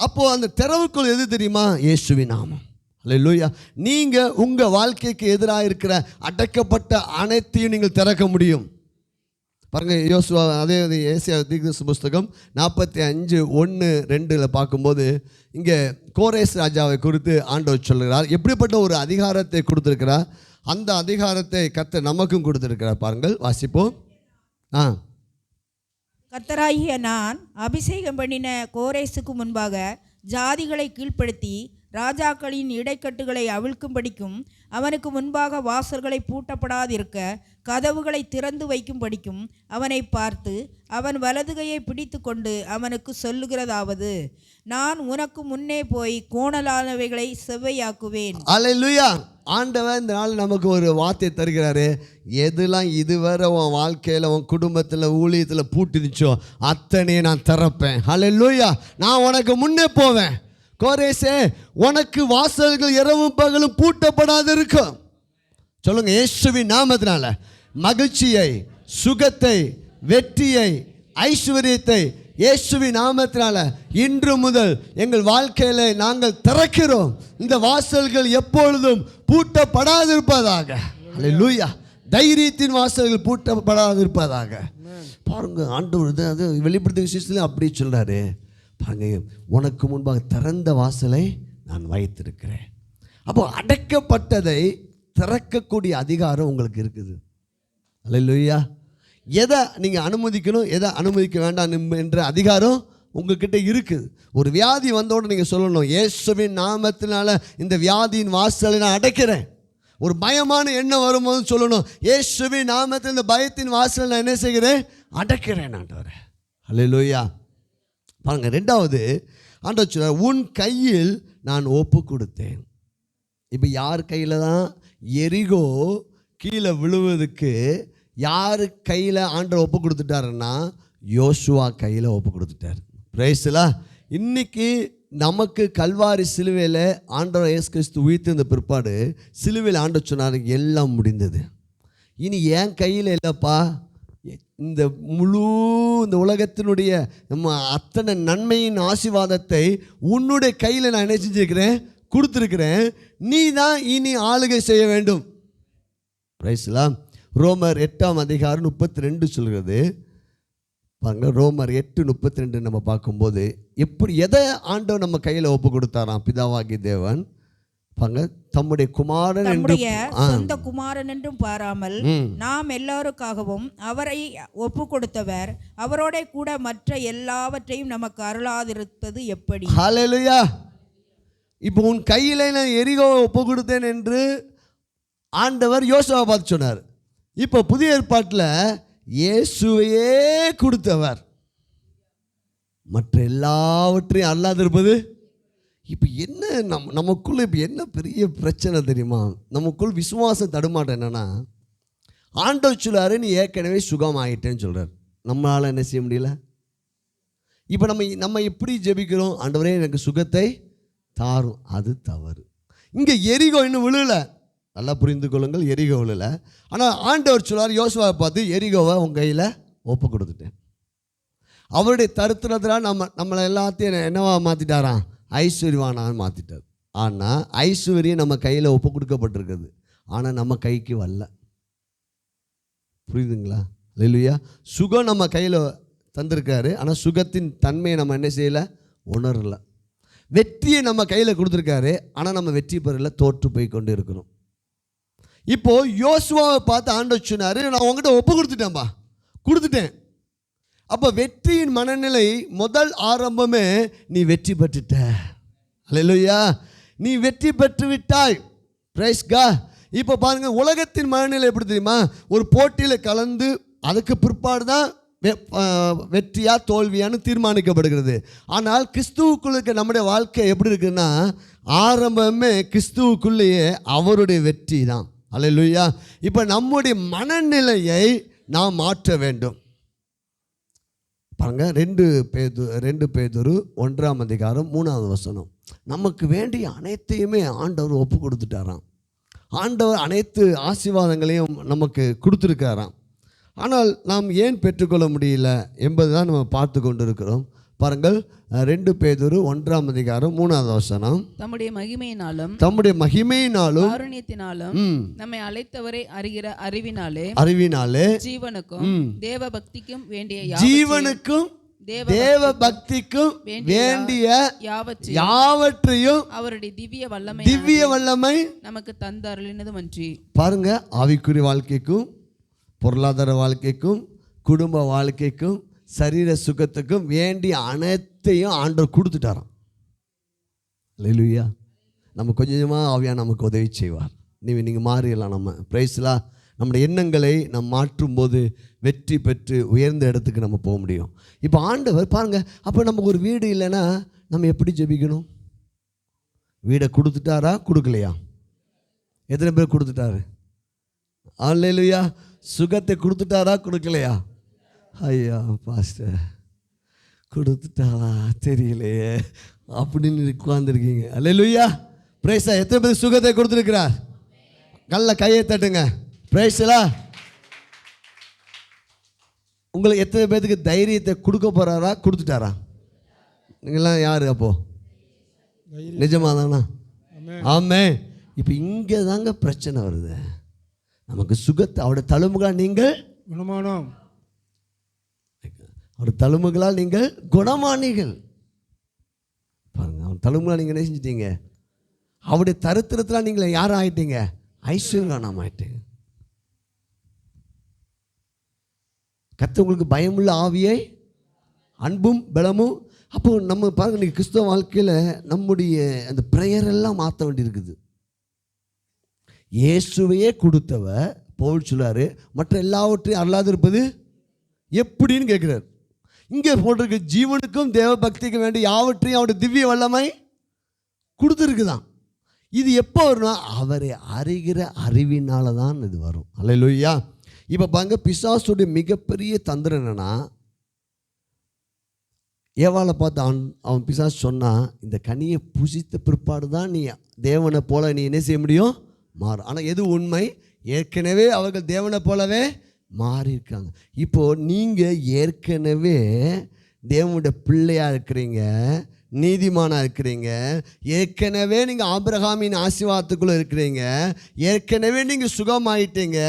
அப்போது அந்த திறவுக்குள் எது தெரியுமா, இயேசுவின் நாமம். அல்லேலூயா. நீங்கள் உங்கள் வாழ்க்கைக்கு எதிராக இருக்கிற அடக்கப்பட்ட அனைத்தையும் நீங்கள் திறக்க முடியும். பாருங்கள், யோசுவா அதே ஏசியா தீர்க்கதரிசி புஸ்தகம் 45:1-2 பார்க்கும்போது இங்கே கோரேஸ் ராஜாவை குறித்து ஆண்டவர் சொல்கிறார். எப்படிப்பட்ட ஒரு அதிகாரத்தை கொடுத்துருக்கிறார், அந்த அதிகாரத்தை கர்த்தர் நமக்கும் கொடுத்துருக்கிறார். பாருங்கள், வாசிப்போம். கர்த்தராகிய நான் அபிஷேகம் பண்ணின கோரேசுக்கு முன்பாக ஜாதிகளை கீழ்ப்படுத்தி ராஜாக்களின் இடைக்கட்டுகளை அவிழ்க்கும்படிக்கும் அவனுக்கு முன்பாக வாசல்களை பூட்டப்படாதிருக்க கதவுகளை திறந்து வைக்கும்படிக்கும் அவனை பார்த்து அவன் வலதுகையை பிடித்து கொண்டு அவனுக்கு சொல்லுகிறதாவது, நான் உனக்கு முன்னே போய் கோணலானவைகளை செவ்வையாக்குவேன். அல்லேலூயா. ஆண்டவர் இந்த நாள் நமக்கு ஒரு வார்த்தை தருகிறாரு. எதெல்லாம் இதுவரை உன் வாழ்க்கையில், உன் குடும்பத்தில், ஊழியத்தில் பூட்டிருச்சோ அத்தனையே நான் திறப்பேன். அல்லேலூயா. நான் உனக்கு முன்னே போவேன். கோரேசே, உனக்கு வாசல்கள் இரவும் பகலும் பூட்டப்படாது இருக்கும். சொல்லுங்க, இயேசுவின் நாமத்தினால மகிழ்ச்சியை, சுகத்தை, வெற்றியை, ஐஸ்வர்யத்தை இயேசுவின் நாமத்தினால இன்று முதல் எங்கள் வாழ்க்கையில் நாங்கள் திறக்கிறோம். இந்த வாசல்கள் எப்பொழுதும் பூட்டப்படாதிருப்பதாக. அல்லேலூயா. தைரியத்தின் வாசல்கள் பூட்டப்படாதிருப்பதாக. பாருங்க, ஆண்டவர் அது வெளிப்படுத்தும் விசேஷத்தில் அப்படி சொல்றாரு. பாருங்க, உனக்கு முன்பாக திறந்த வாசலை நான் வைத்திருக்கிறேன். அப்போ அடைக்கப்பட்டதை திறக்கக்கூடிய அதிகாரம் உங்களுக்கு இருக்குது. அல்லேலூயா. எதை நீங்கள் அனுமதிக்கணும், எதை அனுமதிக்க வேண்டாம் என்ற அதிகாரம் உங்ககிட்ட இருக்குது. ஒரு வியாதி வந்தோடு நீங்கள் சொல்லணும், இயேசுவின் நாமத்தினால இந்த வியாதியின் வாசலை நான் அடைக்கிறேன். ஒரு பயமான எண்ணம் வரும்போது சொல்லணும், இயேசுவின் நாமத்தில் இந்த பயத்தின் வாசலை நான் என்ன செய்கிறேன், அடைக்கிறேன் ஆண்டவரே. அல்லேலூயா. பாருங்க, ரெண்டாவது ஆண்டவர் சொல்றார், உன் கையில் நான் ஒப்பு கொடுத்தேன். இப்போ யார் கையில் தான் எரிகோ கீழே விழுவதுக்கு யார் கையில் ஆண்டவர் ஒப்பு கொடுத்துட்டாருன்னா யோசுவா கையில் ஒப்பு கொடுத்துட்டார். பிரைஸ்லா. இன்னைக்கு நமக்கு கல்வாரி சிலுவையில் ஆண்டவர் இயேசு கிறிஸ்து உயிர்த்திருந்த பிற்பாடு சிலுவையில் ஆண்டவர் சொன்னார், எல்லாம் முடிந்தது, இனி என் கையில் இல்லைப்பா, இந்த முழு இந்த உலகத்தினுடைய நம்ம அத்தனை நன்மையின் ஆசீர்வாதத்தை உன்னுடைய கையில் நான் என்ன செஞ்சுருக்கிறேன், கொடுத்துருக்கிறேன். நீ தான் இனி ஆளுகை செய்ய வேண்டும். பிரைஸ்லாம். ரோமர் 8:32 சொல்கிறது. பாருங்க, ரோமர் 8:32 நம்ம பார்க்கும்போது எப்படி எதை ஆண்டவர் நம்ம கையில் ஒப்பு கொடுத்தாராம், பிதாவாகி தேவன். பாருங்க, தம்முடைய குமாரன் நம்முடைய சொந்த குமாரன் என்றும் பாராமல் நாம் எல்லாருக்காகவும் அவரை ஒப்பு கொடுத்தவர் அவரோட கூட மற்ற எல்லாவற்றையும் நமக்கு அருளாதிருப்பது எப்படி? ஹல்லேலூயா. இப்போ உன் கையில் நான் எரிகோவை ஒப்பு கொடுத்தேன் என்று ஆண்டவர் யோசுவா பார்த்து சொன்னார். இப்போ புதிய ஏற்பாட்டில் இயேசுவையே கொடுத்தவர் மற்ற எல்லாவற்றையும் அல்லாதிருப்பது. இப்போ என்ன நமக்குள்ள இப்போ என்ன பெரிய பிரச்சனை தெரியுமா, நமக்குள் விசுவாசம் தடுமாட்டம் என்னன்னா, ஆண்டவர் சொல்றாரு நீ ஏற்கனவே சுகமாயிட்டேன்னு சொல்கிறார். நம்மளால் என்ன செய்ய முடியல. இப்போ நம்ம எப்படி ஜெபிக்கிறோம், ஆண்டவரே எனக்கு சுகத்தை தாரும், அது தவறு. இங்கே எரிகோ இன்னும் விழுலை, நல்லா புரிந்து கொள்ளுங்கள், எரிகோ விழுலை. ஆனால் ஆண்டவர் சொல்றார் யோசுவாவை பார்த்து, எரிகோவை உங்கள் கையில் ஒப்பு கொடுத்துட்டேன். அவருடைய தருத்திரத்தில் நம்மளை எல்லாத்தையும் என்னவா மாற்றிட்டாராம், ஐஸ்வர்யவானான்னு மாற்றிட்டார். ஆனால் ஐஸ்வர்யம் நம்ம கையில் ஒப்பு கொடுக்கப்பட்டிருக்குது, ஆனால் நம்ம கைக்கு வரல. புரியுதுங்களா? அல்லேலூயா. சுகம் நம்ம கையில் தந்திருக்காரு, ஆனால் சுகத்தின் தன்மையை நம்ம என்ன செய்யலை, உணரலை. வெற்றியை நம்ம கையில் கொடுத்துருக்காரு, ஆனால் நம்ம வெற்றி பெறல, தோற்று போய் கொண்டு இருக்கிறோம். இப்போது யோசுவாவை பார்த்து ஆண்டவர் சொன்னார், நான் உங்ககிட்ட ஒப்பு கொடுத்துட்டேன்பா, கொடுத்துட்டேன். அப்போ வெற்றியின் மனநிலை முதல் ஆரம்பமே நீ வெற்றி பெற்றுட்ட. அல்லேலூயா, நீ வெற்றி பெற்று விட்டாய். Praise God. இப்போ பாருங்க, உலகத்தின் மனநிலை எப்படி தெரியுமா? ஒரு போட்டியில் கலந்து அதுக்கு பிற்பாடு தான் வெற்றியா தோல்வியான்னு தீர்மானிக்கப்படுகிறது. ஆனால் கிறிஸ்துவுக்குள்ள நம்முடைய வாழ்க்கை எப்படி இருக்குன்னா, ஆரம்பமே கிறிஸ்துவுக்குள்ளேயே அவருடைய வெற்றி தான். அல்லேலூயா. இப்போ நம்முடைய மனநிலையை நாம் மாற்ற வேண்டும். பாருங்க, 2 பேதுரு 1:3 நமக்கு வேண்டிய அனைத்தையுமே ஆண்டவர் ஒப்பு கொடுத்துட்டாராம். ஆண்டவர் அனைத்து ஆசீர்வாதங்களையும் நமக்கு கொடுத்துருக்காராம். ஆனால் நாம் ஏன் பெற்றுக்கொள்ள முடியல என்பது தான் நம்ம பார்த்து கொண்டு இருக்கிறோம். பாருங்கள், 2 பேதுரு 1:3 தம்முடைய மகிமையினாலும் காருண்யத்தினாலும் நம்மை அழைத்தவரை அறிகிற அறிவினாலே ஜீவனுக்கும் தேவ பக்திக்கும் வேண்டிய யாவற்றையும் அவருடைய திவ்ய வல்லமை நமக்கு தந்தருளினதுமன்றி. பாருங்க, ஆவிக்குரிய வாழ்க்கைக்கும் பொருளாதார வாழ்க்கைக்கும் குடும்ப வாழ்க்கைக்கும் சரீர சுகத்துக்கும் வேண்டிய அனைத்தையும் ஆண்டவர் கொடுத்துட்டாராம். அல்லேலூயா. நம்ம கொஞ்சமாக ஆவியாக நமக்கு உதவி செய்வார். நீங்கள் மாறிடலாம். நம்ம பிரைஸ்லாம் நம்முடைய எண்ணங்களை நம்ம மாற்றும்போது வெற்றி பெற்று உயர்ந்த இடத்துக்கு நம்ம போக முடியும். இப்போ ஆண்டவர் பாருங்கள், அப்போ நமக்கு ஒரு வீடு இல்லைன்னா நம்ம எப்படி ஜெபிக்கணும்? வீடை கொடுத்துட்டாரா கொடுக்கலையா? எத்தனை பேர் கொடுத்துட்டாரு? அல்லேலூயா. சுகத்தை கொடுத்துட்டாரா கொடுக்கலையா? ஐயா பாஸ்டர் கொடுத்துட்டாரா தெரியலையே அப்படின்னு உட்கார்ந்துருக்கீங்க. அல்லேலூயா. பிரைஸா. எத்தனை பேர் சுகத்தை கொடுத்துருக்கிறார்? நல்ல கையை தட்டுங்க. பிரைஸ்லா. உங்களுக்கு எத்தனை பேருக்கு தைரியத்தை கொடுக்க போறாரா கொடுத்துட்டாரா? நீங்களாம் யாரு அப்போ? நிஜமா தானா? ஆமே. இப்போ இங்கே தாங்க பிரச்சனை வருது. நமக்கு சுகத்தை அவருடைய தழும்புகளால் நீங்கள் குணமானோம். அவருடைய தழும்புகளால் நீங்கள் குணமானீர்கள். பாருங்க, அவர் தழும்புகளால் நீங்கள் என்ன செஞ்சிட்டீங்க? அவருடைய தரித்திரத்தில் நீங்கள் யாரும் ஆயிட்டீங்க? ஐஸ்வர்யம் ஆயிட்டீங்க. கர்த்தர் உங்களுக்கு பயமுள்ள ஆவியை அன்பும் பலமும். அப்போ நம்ம பாருங்க, நீங்கள் கிறிஸ்தவ வாழ்க்கையில் நம்முடைய அந்த ப்ரேயர் எல்லாம் மாற்ற வேண்டியிருக்குது. இயேசுவையே கொடுத்தவர் பவுல் சொல்லாரு, மற்ற எல்லாவற்றையும் அல்லாது இருப்பது எப்படின்னு கேட்குறார். இங்கே போட்டிருக்கு, ஜீவனுக்கும் தேவ பக்திக்கு வேண்டிய யாவற்றையும் அவருடைய திவ்ய வல்லமை கொடுத்துருக்குதான். இது எப்போ வரும்னா அவரை அறிகிற அறிவினால தான் இது வரும். அல்லேலூயா. இப்போ பாருங்க, பிசாசுடைய மிகப்பெரிய தந்திரம் என்னன்னா, ஏவாளை பார்த்து அவன் பிசாசு சொன்னான், இந்த கனியை புசித்த பிற்பாடு தான் நீ தேவனை போல நீ என்ன செய்ய முடியும்? மாறும். ஆனால் எது உண்மை? ஏற்கனவே அவர்கள் தேவனை போலவே மாறியிருக்காங்க. இப்போது நீங்கள் ஏற்கனவே தேவனுடைய பிள்ளையாக இருக்கிறீங்க, நீதிமானாக இருக்கிறீங்க, ஏற்கனவே நீங்கள் ஆபிரகாமின் ஆசீர்வாதத்துக்குள்ளே இருக்கிறீங்க, ஏற்கனவே நீங்கள் சுகமாயிட்டீங்க,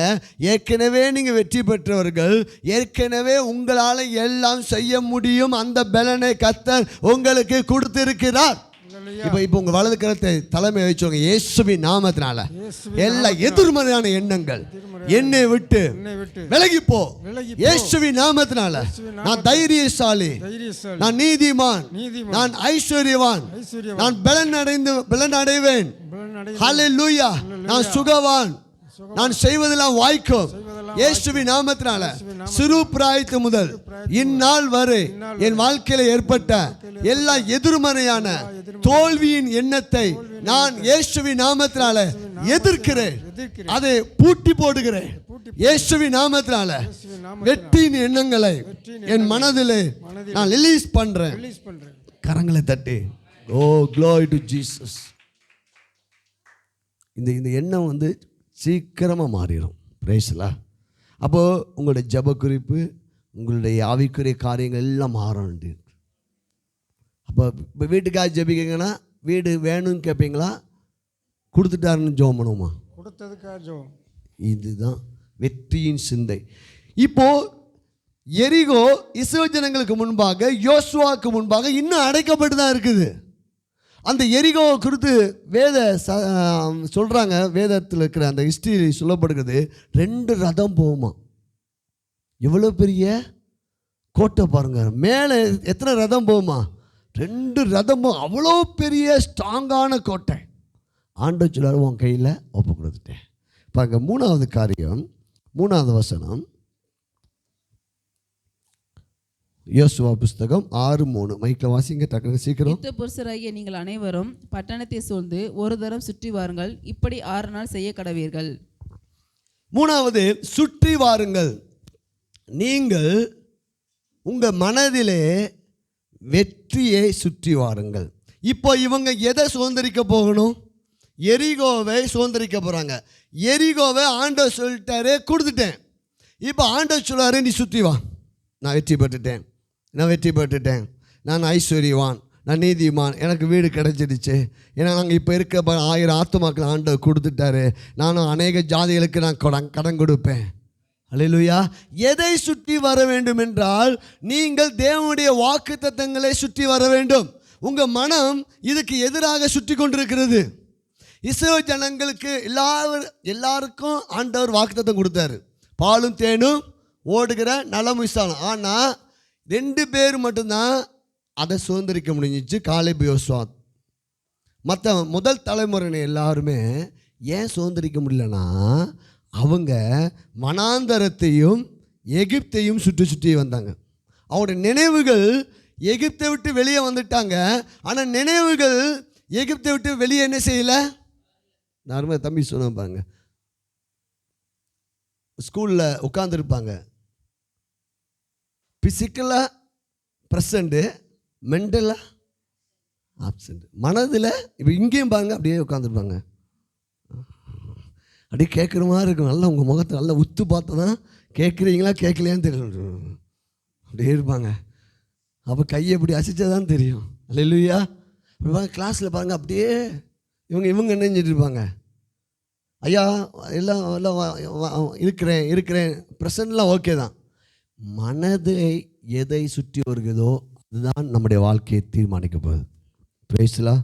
ஏற்கனவே நீங்கள் வெற்றி பெற்றவர்கள், ஏற்கனவே உங்களால் எல்லாம் செய்ய முடியும். அந்த பலனை கர்த்தர் உங்களுக்கு கொடுத்திருக்கிறார். இப்போ உங்க வலது கரத்தை தலைமை வச்சவங்க இயேசுவின் நாமத்தினால எல்லா எதிர்மறையான எண்ணங்கள் என்னை விட்டு விலகி போ. இயேசுவின் நாமத்தினால நான் தைரியசாலி, நான் நீதிமான், நான் ஐஸ்வர்யவான், நான் பலன் அடைவேன். ஹல்லேலூயா. நான் சுகவான், நான் செய்வதெல்லாம் வாய்க்கும். இயேசுவின் நாமத்தினால சிறு பிராயத்து முதல் இந்நாள் வரை என் வாழ்க்கையில ஏற்பட்ட எல்லா எதிர்மறையான தோல்வியின் எண்ணத்தை நான் இயேசுவின் நாமத்தினால எதிர்க்கிறேன், அதை பூட்டி போடுகிறேன். இயேசுவின் நாமத்தினால வெற்றியின் எண்ணங்களை என் மனதிலே நான் ரிலீஸ் பண்றேன். கரங்களை தட்டி ஓ க்ளோரி டு ஜீசஸ். இந்த எண்ணம் வந்து சீக்கிரமாக மாறிடும். பிரைஸ்லா. அப்போது உங்களுடைய ஜப குறிப்பு, உங்களுடைய ஆவிக்குரிய காரியங்கள் எல்லாம் மாறணும். அப்போ இப்போ வீட்டுக்காக ஜபிக்கங்கன்னா வீடு வேணும்னு கேட்பீங்களா, கொடுத்துட்டாருன்னு ஜெபம் பண்ணுவோமா? கொடுத்ததுக்காக ஜெபம். இதுதான் வெற்றியின் சிந்தை. இப்போது எரிகோ இஸ்ரவேல் ஜனங்களுக்கு முன்பாக, யோசுவாவுக்கு முன்பாக இன்னும் அடைக்கப்பட்டு தான் இருக்குது. அந்த எரிகோவை குறித்து சொல்கிறாங்க, வேதத்தில் இருக்கிற அந்த ஹிஸ்டரி சொல்லப்படுகிறது. 2 ரதம் போகுமா. எவ்வளோ பெரிய கோட்டை பாருங்க. மேலே எத்தனை ரதம் போகுமா? 2 ரதமும். அவ்வளோ பெரிய ஸ்ட்ராங்கான கோட்டை. ஆண்டவர் சொல்றாரு, உன் கையில் ஒப்பு கொடுத்துட்டேன். பாருங்க, 3வது காரியம், 3வது வசனம், யோசுவா புஸ்தகம் 6:3. மைக்கில் வாசிங்க டக்குனு சீக்கிரம். யுத்த புருஷராகிய நீங்கள் அனைவரும் பட்டணத்தை சூழ்ந்து ஒரு தரம் சுற்றி வாருங்கள், இப்படி 6 நாள் செய்ய கடவீர்கள். 3வது, சுற்றி வாருங்கள். நீங்கள் உங்கள் மனதிலே வெற்றியை சுற்றி வாருங்கள். இப்போ இவங்க எதை சுதந்திரிக்க போகணும்? எரிகோவை சுதந்திரிக்க போகிறாங்க. எரிகோவை ஆண்டவர் சொல்லிட்டாரு, கொடுத்துட்டேன். இப்போ ஆண்டவர் சொல்றாரு, நீ சுற்றி வா. நான் வெற்றி பெற்றுட்டேன், நான் வெற்றி பெற்றுட்டேன், நான் ஐஸ்வர்யவான், நான் நீதிமான், எனக்கு வீடு கிடச்சிடுச்சு. ஏன்னா நாங்கள் இப்போ இருக்க 1000 ஆத்துமாக்கள் ஆண்டவர் கொடுத்துட்டாரு. நானும் அநேக ஜாதிகளுக்கு நான் கடன் கொடுப்பேன். அல்லேலூயா. எதை சுற்றி வர வேண்டும் என்றால், நீங்கள் தேவனுடைய வாக்குத்தத்தங்களை சுற்றி வர வேண்டும். உங்கள் மனம் இதுக்கு எதிராக சுற்றி கொண்டிருக்கிறது. இஸ்ரவேல் ஜனங்களுக்கு எல்லாருக்கும் ஆண்டவர் வாக்குத்தத்தம் கொடுத்தாரு, பாலும் தேனும் ஓடுகிற நலம் விசாலம். ஆனால் 2 பேர் மட்டும்தான் அதை சுதந்திரிக்க முடிஞ்சிச்சு, காலேப் யோசுவா. மற்ற முதல் தலைமுறையினர் எல்லாருமே ஏன் சுதந்திரிக்க முடியலன்னா, அவங்க வனாந்தரத்தையும் எகிப்தையும் சுற்றி வந்தாங்க. அவருடைய நினைவுகள் எகிப்தை விட்டு வெளியே வந்துட்டாங்க. ஆனால் நினைவுகள் எகிப்தை விட்டு வெளியே என்ன செய்யலை? நார்ம தம்பி சொன்ன பாருங்க, ஸ்கூலில் உட்காந்துருப்பாங்க, ஃபிசிக்கலாக ப்ரெசண்ட்டு, மென்டலாக ஆப்சண்ட். மனதில் இப்போ இங்கேயும் பாருங்க, அப்படியே உட்காந்துருப்பாங்க. அப்படியே கேட்குற மாதிரி இருக்கும். நல்லா உங்கள் முகத்தை நல்லா உத்து பார்த்தா தான் கேட்குறீங்களா கேட்கலையான்னு தெரியும். அப்படியே இருப்பாங்க. அப்போ கையை இப்படி அசைச்சாதான் தெரியும். அல்லேலூயா. அப்படி கிளாஸில் பாருங்கள், அப்படியே இவங்க என்ன செஞ்சுட்டு இருப்பாங்க? ஐயா எல்லாம் இருக்கிறேன் ப்ரெசன்ட்லாம் ஓகே தான். மனதை எதை சுற்றி வருகிறதோ அதுதான் நம்முடைய வாழ்க்கையை தீர்மானிக்க போகுது. பிரைஸ்லா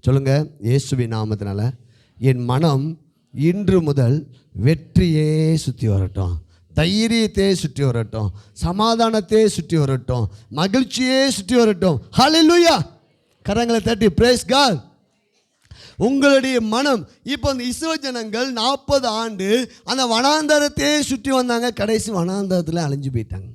சொல்லுங்கள். இயேசுவின் நாமத்தினால என் மனம் இன்று முதல் வெற்றியே சுற்றி வரட்டும், தைரியத்தையே சுற்றி வரட்டும், சமாதானத்தையே சுற்றி வரட்டும், மகிழ்ச்சியே சுற்றி வரட்டும். ஹல்லேலூயா. கரங்களை தட்டி பிரைஸ் காட். உங்களுடைய மனம் இப்போ அந்த இஸ்ரவேல் ஜனங்கள் 40 ஆண்டு அந்த வனாந்தரத்தையே சுற்றி வந்தாங்க. கடைசி வனாந்தரத்தில் அழிஞ்சு போயிட்டாங்க.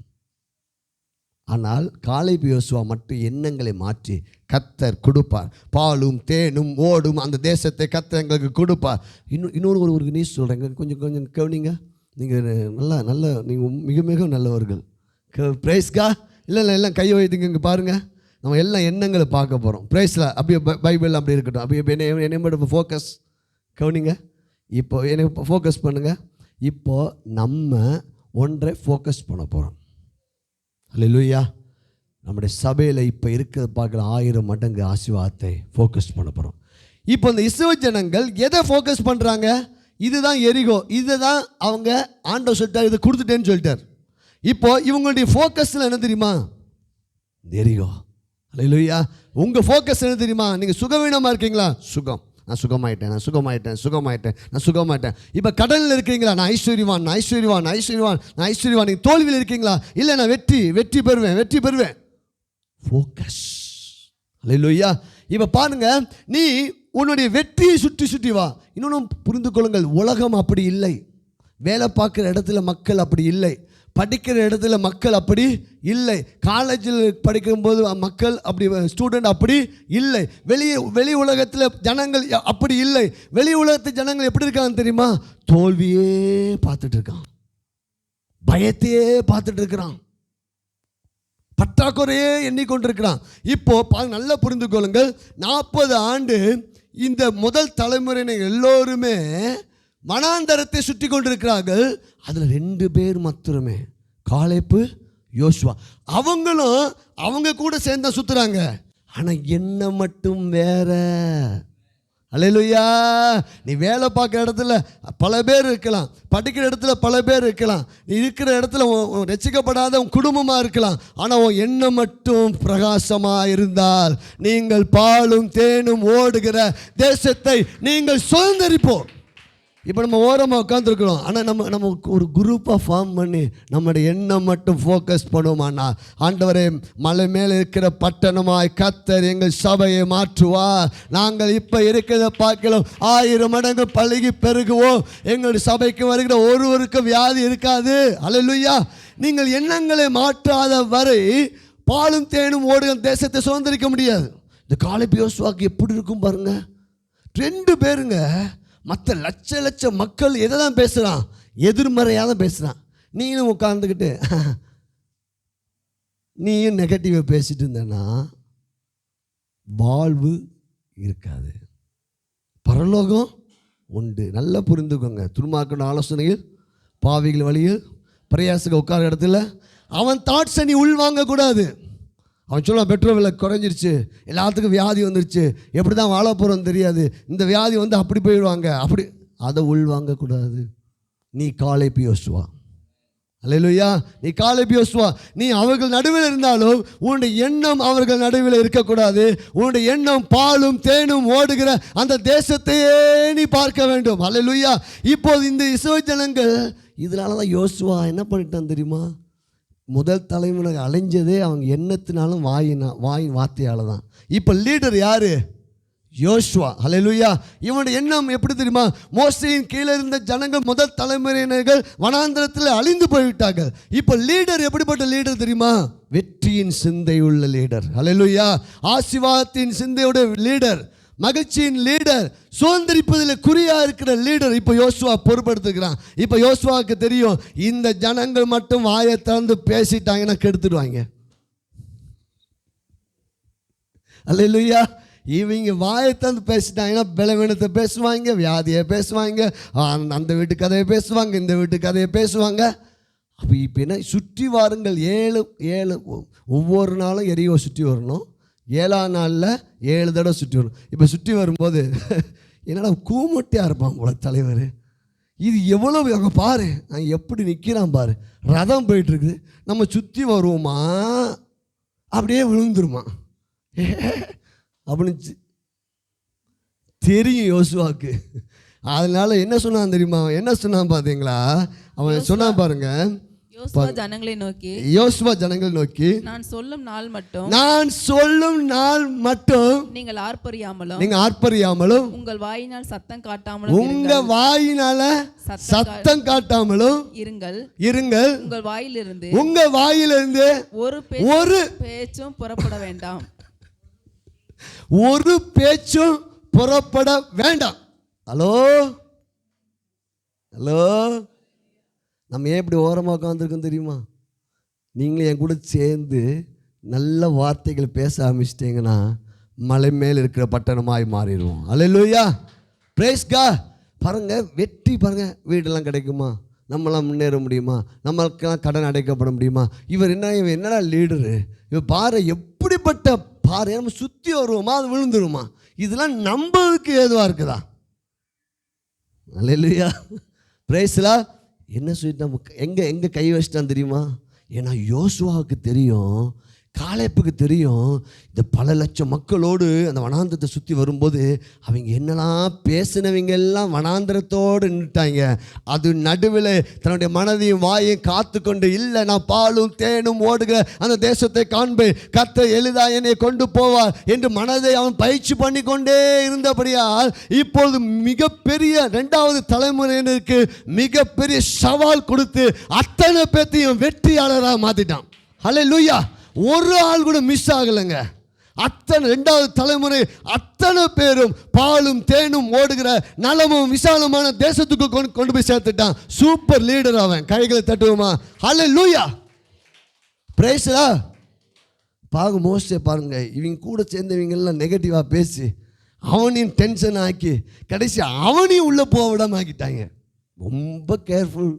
ஆனால் காலேப் யோசுவா மட்டும் எண்ணங்களை மாற்றி, கர்த்தர் கொடுப்பார், பாலும் தேனும் ஓடும் அந்த தேசத்தை கர்த்தர் எங்களுக்கு கொடுப்பார். இன்னொரு ஒரு நியூஸ் சொல்கிறேங்க, கொஞ்சம் கவனிங்க. நீங்கள் நல்ல நீங்கள் மிக மிக நல்லவர்கள். பிரைஸ்கா. இல்லை எல்லாம் கை வைத்துங்க. இங்கே பாருங்கள், நம்ம எல்லாம் எண்ணங்களை பார்க்க போகிறோம். பிரைஸில் அப்படியே பைபிள் அப்படி இருக்கட்டும். அப்படியே என்னை மட்டும் ஃபோக்கஸ் கவனிங்க. இப்போ என்னை ஃபோக்கஸ் பண்ணுங்கள். இப்போது நம்ம ஒன்றை ஃபோக்கஸ் பண்ண போகிறோம். அல்லேலூயா. நம்முடைய சபையில் இப்போ இருக்கிறத பார்க்குற 1000 மடங்கு ஆசீர்வாதத்தை ஃபோக்கஸ் பண்ண போகிறோம். இப்போ இந்த இஸ்ரவேல் ஜனங்கள் எதை ஃபோக்கஸ் பண்ணுறாங்க? இதுதான் எரிகோ, இதை தான் அவங்க ஆண்டவர் சொல்லிட்டார், இதை கொடுத்துட்டேன்னு சொல்லிட்டார். இப்போ இவங்களுடைய ஃபோக்கஸில் என்ன தெரியுமா? எரிகோ. அல்லேலூயா. உங்கள் ஃபோக்கஸ் என்ன தெரியுமா? நீங்கள் சுகவீனமாக இருக்கீங்களா? சுகம், நான் சுகமாயிட்டேன். இப்போ கடனில் இருக்கிறீங்களா? நான் ஐஸ்வர்யவான். நீங்கள் தோல்வியில் இருக்கீங்களா? இல்லை, நான் வெற்றி பெறுவேன். ஃபோக்கஸ். அல்லேலூயா. இப்போ பாருங்க, நீ உன்னுடைய வெற்றியை சுற்றி வா. இன்னொன்று புரிந்து கொள்ளுங்கள், உலகம் அப்படி இல்லை. வேலை பார்க்குற இடத்துல மக்கள் அப்படி இல்லை. படிக்கிற இடத்துல மக்கள் அப்படி இல்லை. காலேஜில் படிக்கும்போது மக்கள் அப்படி, ஸ்டூடெண்ட் அப்படி இல்லை. வெளி உலகத்தில் ஜனங்கள் அப்படி இல்லை. வெளி உலகத்து ஜனங்கள் எப்படி இருக்காங்க தெரியுமா? தோல்வியே பார்த்துட்டு இருக்கான், பயத்தையே பார்த்துட்டு இருக்கிறான், பற்றாக்குறையே எண்ணிக்கொண்டிருக்கிறான். இப்போ நல்லா புரிந்து கொள்ளுங்கள், 40 ஆண்டு இந்த முதல் தலைமுறையினர் எல்லோருமே வனாந்தரத்தை சுற்றி கொண்டிருக்கிறார்கள். அதில் 2 பேர் மாத்திரமே, காலேப்பு யோசுவா. அவங்களும் அவங்க கூட சேர்ந்தா சுற்றுறாங்க. ஆனால் என்ன மட்டும் வேற. அல்லேலூயா. நீ வேலை பார்க்குற இடத்துல பல பேர் இருக்கலாம், படிக்கிற இடத்துல பல பேர் இருக்கலாம், நீ இருக்கிற இடத்துல ரட்சிக்கப்படாத உன் குடும்பமாக இருக்கலாம். ஆனால் உன் எண்ணம் மட்டும் பிரகாசமாக இருந்தால் நீங்கள் பாலும் தேனும் ஓடுகிற தேசத்தை நீங்கள் சுதந்திரிப்போம். இப்போ நம்ம ஓரமாக உட்காந்துருக்குறோம். ஆனால் நம்ம ஒரு குரூப்பாக ஃபார்ம் பண்ணி நம்மளுடைய எண்ணம் மட்டும் ஃபோக்கஸ் பண்ணுவோமாண்ணா, ஆண்டவரே மலை மேலே இருக்கிற பட்டணமாய் கர்த்தர் எங்கள் சபையை மாற்றுவா, நாங்கள் இப்போ இருக்கிறத பார்க்கலாம் 1000 மடங்கு பழகி பெருகுவோம், எங்களுடைய சபைக்கு வருகிற ஒருவருக்கும் வியாதி இருக்காது. அல்லேலூயா. நீங்கள் எண்ணங்களை மாற்றாத வரை பாலும் தேனும் ஓடுகிற தேசத்தை சுதந்திரிக்க முடியாது. இந்த காலேப் யோசுவாக்கு எப்படி இருக்கும் பாருங்க. 2 பேருங்க மற்ற லட்ச மக்கள் எதை தான் பேசுகிறான், எதிர்மறையாக தான் பேசுகிறான். நீங்களும் உட்காந்துக்கிட்டு நீயும் நெகட்டிவாக பேசிட்டு இருந்தேன்னா வாழ்வு இருக்காது, பரலோகம் உண்டு. நல்லா புரிந்துக்கோங்க. துன்மார்க்கன் ஆலோசனையில் பாவிகள் வழியில் பிரயாசக உட்கார இடத்துல அவன் தாட்ஸை நீ உள்வாங்கக்கூடாது. அவன் சொல்லுவான் பெட்ரோல் விலை குறைஞ்சிருச்சு, எல்லாத்துக்கும் வியாதி வந்துருச்சு, எப்படி தான் வாழ போகிறோன்னு தெரியாது, இந்த வியாதி வந்து அப்படி போயிடுவாங்க, அப்படி அதை உள்வாங்கக்கூடாது. நீ காலேப் யோசுவா. அல்லேலூயா. நீ காலேப் யோசுவா. நீ அவர்கள் நடுவில் இருந்தாலும் உன்னுடைய எண்ணம் அவர்கள் நடுவில் இருக்கக்கூடாது. உன்னுடைய எண்ணம் பாலும் தேனும் ஓடுகிற அந்த தேசத்தையே நீ பார்க்க வேண்டும். அல்லேலூயா. இப்போது இந்த இஸ்ரவேல் ஜனங்கள் இதனால தான் யோசுவா என்ன பண்ணிட்டான் தெரியுமா? முதல் தலைமுறை அலைஞ்சதே அவங்க எண்ணத்தினாலும் வாயின் வார்த்தையால் தான். இப்போ லீடர் யார்? யோசுவா. அல்லேலூயா. இவனுடைய எண்ணம் எப்படி தெரியுமா? மோசேயின் கீழே இருந்த ஜனங்கள் முதல் தலைமுறையினர்கள் வனாந்திரத்தில் அழிந்து போய்விட்டார்கள். இப்போ லீடர் எப்படிப்பட்ட லீடர் தெரியுமா? வெற்றியின் சிந்தை உள்ள லீடர். அல்லேலூயா. ஆசீர்வாதத்தின் சிந்தையுடைய லீடர், மகிழ்ச்சியின் லீடர், சுதந்திரிப்பதில் குறியாக இருக்கிற லீடர் இப்போ யோசுவா பொறுப்படுத்துக்கிறான். இப்போ யோசுவாவுக்கு தெரியும் இந்த ஜனங்கள் மட்டும் வாயை திறந்து பேசிட்டாங்கன்னா கெடுத்துடுவாங்க. அல்லேலூயா. இவங்க வாயை திறந்து பேசிட்டாங்கன்னா பலவீனத்தை பேசுவாங்க, வியாதியை பேசுவாங்க, அந்த வீட்டு கதையை பேசுவாங்க, இந்த வீட்டு கதையை பேசுவாங்க. அப்போ இப்போ என்ன, சுற்றி வாருங்கள் 7 ஒவ்வொரு நாளும் எரியோ சுற்றி வரணும், 7ஆம் நாளில் 7 தடவை சுற்றி வரணும். இப்போ சுற்றி வரும்போது என்னடா கூமட்டியாக இருப்பான் போல தலைவர், இது எவ்வளோ அங்கே பாரு நான் எப்படி நிற்கிறான் பாரு, ரதம் போயிட்டுருக்குது, நம்ம சுற்றி வருவோமா அப்படியே விழுந்துருமா அப்படின்னு தெரியும் யோசுவாவுக்கு. அதனால் என்ன சொன்னான் தெரியுமா? என்ன சொன்னான் பார்த்தீங்களா? அவன் சொன்னான் பாருங்க, யோசுவா ஜனங்களை நோக்கி நான் சொல்லும் நாள் மட்டும் நீங்கள் ஆர்ப்பரியாமலும் உங்கள் வாயினால் சத்தம் காட்டாமலும் இருங்கள். உங்கள் வாயிலிருந்து ஒரு பேச்சும் புறப்பட வேண்டாம். ஒரு பேச்சும் புறப்பட வேண்டாம். ஹலோ நம்ம ஏன் இப்படி ஓரமாக உட்காந்துருக்கோம் தெரியுமா? நீங்களும் என் கூட சேர்ந்து நல்ல வார்த்தைகள் பேச ஆரம்பிச்சிட்டிங்கன்னா மலை மேல் இருக்கிற பட்டணமாய் மாறிடுவோம். அல்லேலூயா. Price God. பாருங்கள், வெற்றி பாருங்கள். வீடெல்லாம் கிடைக்குமா? நம்மளாம் முன்னேற முடியுமா? நம்மளுக்கெல்லாம் கடன் அடைக்கப்பட முடியுமா? இவர் என்னடா லீடரு, இவர் பாரு எப்படிப்பட்ட பாரு, நம்ம சுற்றி வருவோமா அது விழுந்துருமா? இதெல்லாம் நம்பதுக்கு ஏதுவாக இருக்குதா? அல்லேலூயா. பிரைஸ்லா. என்ன சொல்லிட்டு நம்ம எங்கே கை வச்சிட்டான் தெரியுமா? ஏன்னா யோசுவாவுக்கு தெரியும், காலேப்புக்கு தெரியும், இந்த பல லட்சம் மக்களோடு அந்த வனாந்திரத்தை சுற்றி வரும்போது அவங்க என்னெல்லாம் பேசினவங்க எல்லாம் வனாந்திரத்தோடு நின்றுட்டாங்க. அது நடுவில் தன்னுடைய மனதையும் வாயையும் காத்து கொண்டு, இல்லை நான் பாலும் தேனும் ஓடுகிற அந்த தேசத்தை காண்பேன், கர்த்தர் எளிதாக என்னை கொண்டு போவார் என்று மனதை அவன் பயிற்சி பண்ணி கொண்டே இருந்தபடியால் இப்பொழுது மிகப்பெரிய 2வது தலைமுறையினருக்கு மிகப்பெரிய சவால் கொடுத்து அத்தனை பேர்த்தையும் வெற்றியாளராக மாற்றிட்டான். அல்லேலூயா. ஒரு ஆள் கூட மிஸ் ஆகலைங்க. அத்தனை 2வது தலைமுறை அத்தனை பேரும் பாலும் தேனும் ஓடுகிற நலமும் விசாலமான தேசத்துக்கு கொண்டு போய் சேர்த்துட்டான். சூப்பர் லீடர் அவன். கைகளை தட்டுவோமா? அல்லேலூயா. பிரைஸ்லா. பாருங்க, மோசே பாருங்க, இவங்க கூட சேர்ந்தவங்கெல்லாம் நெகட்டிவாக பேசி அவனையும் டென்ஷன் ஆக்கி கடைசி அவனையும் உள்ளே போக விடாம ஆக்கிட்டாங்க. ரொம்ப கேர்ஃபுல்.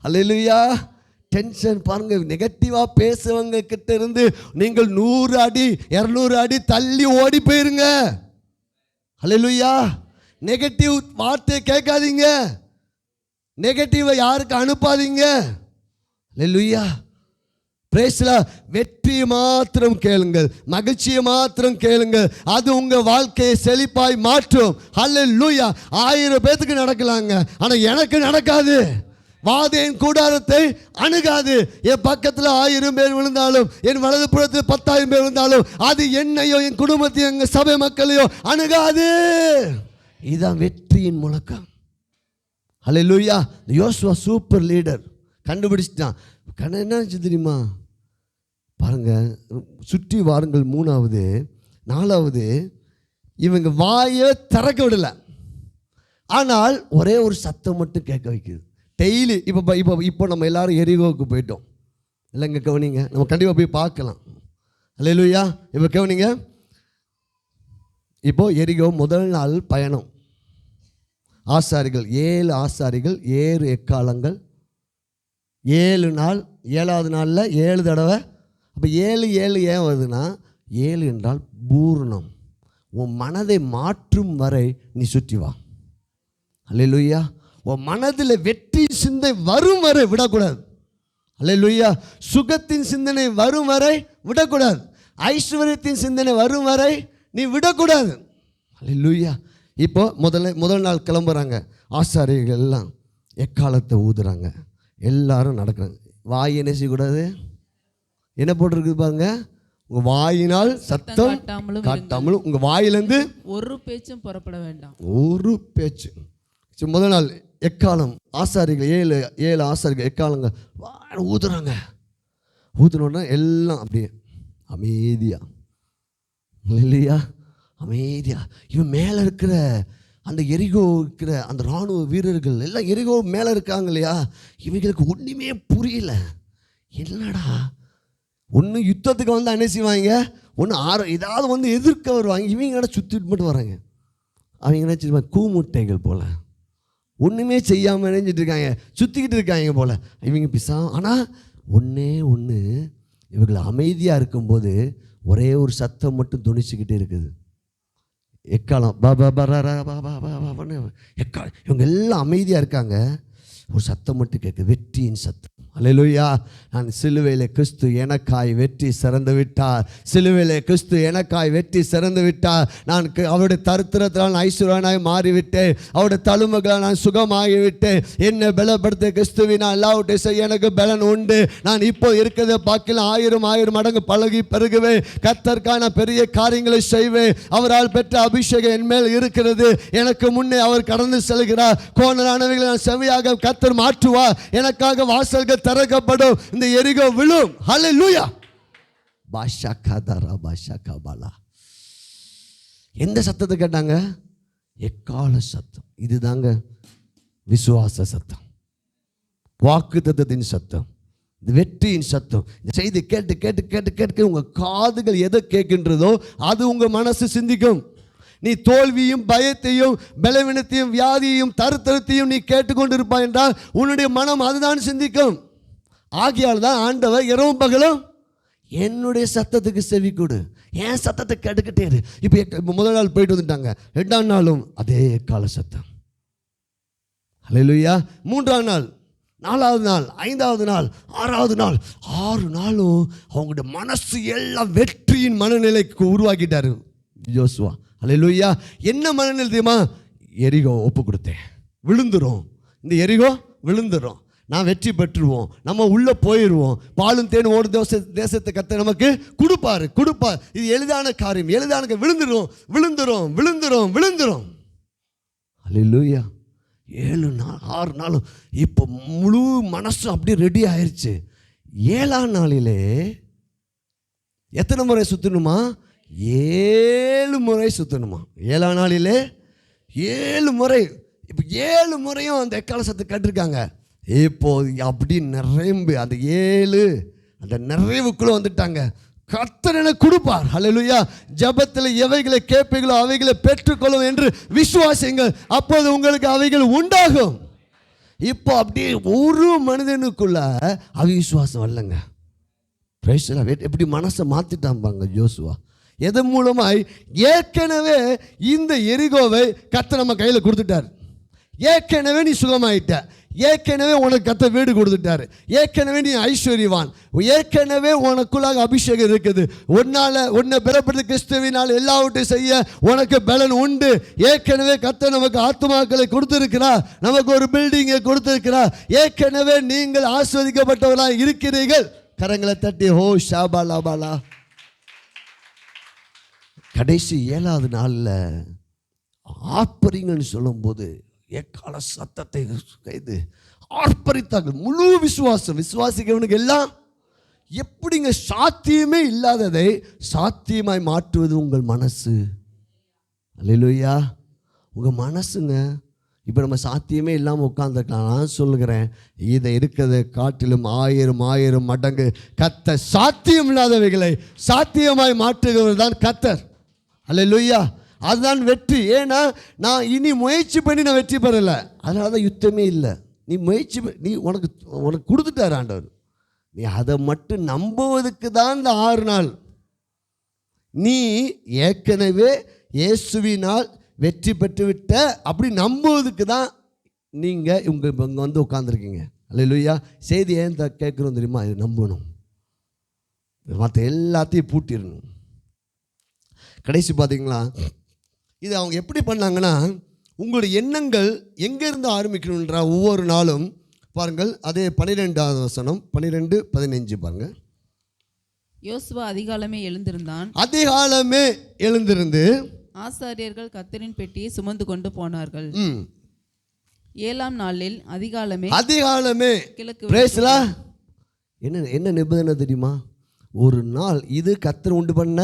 அல்லேலூயா. டென்ஷன் பாருங்க. நெகட்டிவாக பேசுவவங்க கிட்ட இருந்து நீங்கள் 100 அடி 200 அடி தள்ளி ஓடி போயிருங்க. அல்லேலூயா. நெகட்டிவ் வார்த்தையை கேட்காதீங்க, நெகட்டிவை யாருக்கு அனுப்பாதீங்க. அல்லேலூயா. பிரேஸ்ல வெற்றி மாத்திரம் கேளுங்கள், மகிழ்ச்சியை மாத்திரம் கேளுங்கள். அது உங்க வாழ்க்கையை செழிப்பாய் மாற்றும். ஹல்லேலூயா. 1000 பேத்துக்கு நடக்கலாங்க, ஆனா எனக்கு நடக்காது. வாதையின் கூடாரத்தை அணுகாது. என் பக்கத்தில் 1000 பேர் விழுந்தாலும், என் வலது புறத்தில் 10,000 பேர் விழுந்தாலும், அது என்னையோ என் குடும்பத்தையோ எங்க சபை மக்களையோ அணுகாது. இதுதான் வெற்றியின் முழக்கம். ஹல்லேலூயா. யோசுவா சூப்பர் லீடர், கண்டுபிடிச்சிட்டான். என்ன தெரியுமா பாருங்க, சுற்றி வாருங்கள் 3வது 4வது, இவங்க வாயை திறக்க விடல, ஆனால் ஒரே ஒரு சத்தம் மட்டும் கேட்க வைக்குது. டெய்லி இப்போ நம்ம எல்லாரும் எரிகோவுக்கு போயிட்டோம் இல்லைங்க, கவனிங்க, நம்ம கண்டிப்பாக போய் பார்க்கலாம். அல்லேலூயா. இப்போ கவனிங்க, இப்போ எரிகோ முதல் நாள் பயணம், ஆசாரிகள் 7 ஆசாரிகள் 7 எக்காலங்கள், 7 நாள், 7வது நாளில் 7 தடவை. அப்போ 7 7 ஏன் வருதுன்னா, 7 என்றால் பூர்ணம். உன் மனதை மாற்றும் வரை நீ சுற்றி வா. அல்லேலூயா. உன் மனதில் வெற்றி சிந்தை வரும் வரை விடக்கூடாது. அல்லேலூயா. சுகத்தின் சிந்தனை வரும் வரை விடக்கூடாது. ஐஸ்வர்யத்தின் சிந்தனை வரும் வரை நீ விடக்கூடாது. அல்லேலூயா. இப்போ முதல் நாள் கிளம்புறாங்க, ஆசாரிகள் எல்லாம் எக்காலத்தை ஊதுறாங்க, எல்லாரும் நடக்கிறாங்க. வாய் என்ன செய்யக்கூடாது, என்ன போட்டிருக்குது பாருங்க, உங்க வாயினால் சத்தம் காட்டாமலும் உங்க வாயிலிருந்து ஒரு பேச்சும் புறப்பட வேண்டாம். ஒரு பேச்சு. முதல் நாள் எக்காலம், ஆசாரிகள் 7 ஆசாரிகள் எக்காலங்க ஊதுறாங்க. ஊதுனோன்னா எல்லாம் அப்படியே அமைதியா, இல்லையா, அமைதியா. இவன் மேலே இருக்கிற அந்த எரிகோ இருக்கிற அந்த இராணுவ வீரர்கள் எல்லாம் எரிகோ மேலே இருக்காங்க இல்லையா, இவங்களுக்கு ஒன்றுமே புரியல. என்னடா, ஒன்று யுத்தத்துக்கு வந்து என்ன செய்வாங்க, ஒன்று ஏதாவது வந்து எதிர்க்க வருவாங்க, இவங்க சுற்றிட்டு மட்டும் வராங்க. அவங்க என்ன செய்வாங்க, கூமுட்டைகள் போல் ஒன்றுமே செய்யாமல் நினைஞ்சிட்டு இருக்காங்க, சுற்றிக்கிட்டு இருக்காங்க போல் இவங்க ஆனால் ஒன்று இவர்கள் அமைதியாக இருக்கும்போது ஒரே ஒரு சத்தம் மட்டும் துணிச்சுக்கிட்டே இருக்குது. எக்காலம் எக்காலம். இவங்க எல்லாம் அமைதியாக இருக்காங்க, ஒரு சத்தம் மட்டும் கேட்குது, வெற்றியின் சத்தம். அல்லேலூயா. நான் சிலுவையில் கிறிஸ்து எனக்காய் வெற்றி சிறந்து விட்டார். சிலுவையில் கிறிஸ்து எனக்காய் வெற்றி சிறந்து விட்டார். நான் அவருடைய தரித்திரத்தால் நான் ஐஸ்வர்யனாய் மாறிவிட்டேன். அவருடைய தழும்புகளால் நான் சுகமாகிவிட்டேன். என்னை பலப்படுத்த கிறிஸ்துவின் நான் எல்லாவற்றையும் செய்ய எனக்கு பலன் உண்டு. நான் இப்போ இருக்கிறத பார்க்கலாம் 1000 மடங்கு பழகி பெருகுவேன். கர்த்தருக்கான பெரிய காரியங்களை செய்வேன். அவரால் பெற்ற அபிஷேகம் என் மேல் இருக்கிறது. எனக்கு முன்னே அவர் கடந்து செல்கிறார். கோணலானவைகளை நான் செவியாக கர்த்தர் மாற்றுவார். எனக்காக வாசல்கள் திறக்கப்படும். இந்த எரிகோ விழும். ஹல்லேலூயா. பாஷா கதரா பாஷா கபாலா. எந்த சத்தத்தை கேட்டாங்க, எக்கால சத்தம். இதுதாங்க விசுவாச சத்தம், வாக்குத்தத்தத்தின் சத்தம், வெற்றியின் சத்தம். இந்த செய்தி கேட்டு கேட்டு கேட்டு கேட்டு உங்க காதுகள் எதை கேட்கின்றதோ அது உங்க மனசு சிந்திக்கும். நீ தோல்வியும் பயத்தையும் பலவீனத்தையும் வியாதியையும் தருத்தரத்தையும் நீ கேட்டுக்கொண்டு இருப்பாய் என்றால் உன்னுடைய மனம் அதுதான் சிந்திக்கும். ஆகையால் தான் ஆண்டவர் இரவும் பகலும் என்னுடைய சத்தத்துக்கு செவி கொடு, என் சத்தத்தை கேட்டுக்கிட்டே இரு. இப்போ முதல் நாள் போயிட்டு வந்துட்டாங்க, 2ஆம் நாளும் அதே கால சத்தம். அல்லேலூயா. 3ஆம் நாள், 4வது நாள், 5வது நாள், 6வது நாள், 6 நாளும் அவங்களுடைய மனசு எல்லாம் வெற்றியின் மனநிலைக்கு உருவாக்கிட்டாரு யோசுவா. அல்லேலூயா. என்ன மனநிலை தெரியுமா, எரிகோ ஒப்பு கொடுத்தேன், விழுந்துரும், இந்த எரிகோ விழுந்துரும், நான் வெற்றி பெற்றுருவோம், நம்ம உள்ளே போயிடுவோம், பாலும் தேனும் ஓடும் தேசத்தை கர்த்தர் நமக்கு கொடுப்பார். இது எளிதான காரியம், எளிதான விழுந்துரும் விழுந்துரும் விழுந்துரும் விழுந்துரும். அல்லேலூயா. 7 நாள் 6 நாளும் இப்போ முழு மனசு அப்படியே ரெடி ஆயிடுச்சு. 7ஆம் நாளிலே எத்தனை முறை சுற்றணுமா, 7 முறை சுற்றணுமா. 7ஆம் நாளிலே 7 முறை. இப்போ 7 முறையும் அந்த எக்கால சத்தத்தை கேட்டிருக்காங்க. இப்போ அப்படி நிறைம்பு அந்த 7 அந்த நிறைவுக்குள்ளே வந்துட்டாங்க. கர்த்தர் எனக்கு கொடுப்பார். ஹல்லேலூயா. ஜெபத்தில் எவைகளை கேட்பீங்களோ அவைகளை பெற்றுக்கொள்ளும் என்று விசுவாசிங்கள், அப்போது உங்களுக்கு அவைகள் உண்டாகும். இப்போ அப்படியே ஒரு மனிதனுக்குள்ள அவிசுவாசம் வரலங்க. எப்படி மனசை மாற்றிட்டாம்பாங்க யோசுவா. எதன் மூலமாய், ஏற்கனவே இந்த எரிகோவை கர்த்தர் நம்ம கையில் கொடுத்துட்டார். ஏற்கனவே நீ சுகமாயிட்ட, ஏற்கனவே உனக்கு கர்த்தர் வீடு கொடுத்துட்டாரு, ஏற்கனவே நீ ஐஸ்வர்யவான், ஏற்கனவே உனக்குள்ளாக அபிஷேகம் இருக்குது, உன்னை பெறப்பட்ட கிறிஸ்துவினால் எல்லாவற்றையும் செய்ய உனக்கு பலன் உண்டு. ஏற்கனவே கர்த்தர் நமக்கு ஆத்துமாக்களை கொடுத்திருக்கிறார், நமக்கு ஒரு பில்டிங்கை கொடுத்திருக்கிறார், ஏற்கனவே நீங்கள் ஆஸ்வதிக்கப்பட்டவர்களாக இருக்கிறீர்கள். கரங்களை தட்டி ஹோ ஷாபா லாபாலா. கடைசி 7வது நாளில் ஆர்ப்பரிங்கன்னு சொல்லும்போது எக்கால சத்தத்தை கைது ஆர்ப்பரித்தார்கள். முழு விசுவாசிக்கிறவனுக்கு எல்லாம் எப்படிங்க சாத்தியமே இல்லாததை சாத்தியமாய் மாற்றுவது உங்கள் மனசு. அல்லேலூயா. உங்கள் மனசுங்க. இப்போ நம்ம சாத்தியமே இல்லாமல் உட்காந்துருக்கலாம். நான் சொல்லுகிறேன், இதை இருக்கிறத காட்டிலும் 1000 மடங்கு கர்த்தர் சாத்தியம் இல்லாதவைகளை சாத்தியமாய் மாற்றுகிறவர் தான் கர்த்தர். அல்லேலூயா. அதுதான் வெற்றி. ஏன்னா நான் இனி முயற்சி பண்ணி நான் வெற்றி பெறலை, அதனால தான் யுத்தமே இல்லை. நீ முயற்சி நீ உனக்கு கொடுத்துட்டார் ஆண்டவர். நீ அதை மட்டும் நம்புவதுக்கு தான் இந்த 6 நாள். நீ ஏற்கனவே இயேசுவினால் வெற்றி பெற்று விட்ட அப்படி நம்புவதுக்கு தான் நீங்கள் இங்கே வந்து உட்காந்துருக்கீங்க. அல்லேலூயா. செய்தி ஏன் கேட்குறோம் தெரியுமா? இது நம்பணும், மற்ற எல்லாத்தையும் பூட்டிடணும். கடைசி பார்த்தீங்களா, இது அவங்க எப்படி பண்ணாங்கன்னா, உங்களுடைய எண்ணங்கள் எங்கேருந்து ஆரம்பிக்கணுன்ற ஒவ்வொரு நாளும் பாருங்கள். அதே 12வது வசனம் 12-15 பாருங்கள். யோசுவா அதிகாலமே எழுந்திருந்து ஆசாரியர்கள் கர்த்தரின் பெட்டியை சுமந்து கொண்டு போனார்கள். 7ஆம் நாளில் அதிகாலமே கிழக்கு. என்ன நிபந்தனை தெரியுமா? ஒரு நாள் இது கர்த்தர் உண்டு பண்ண,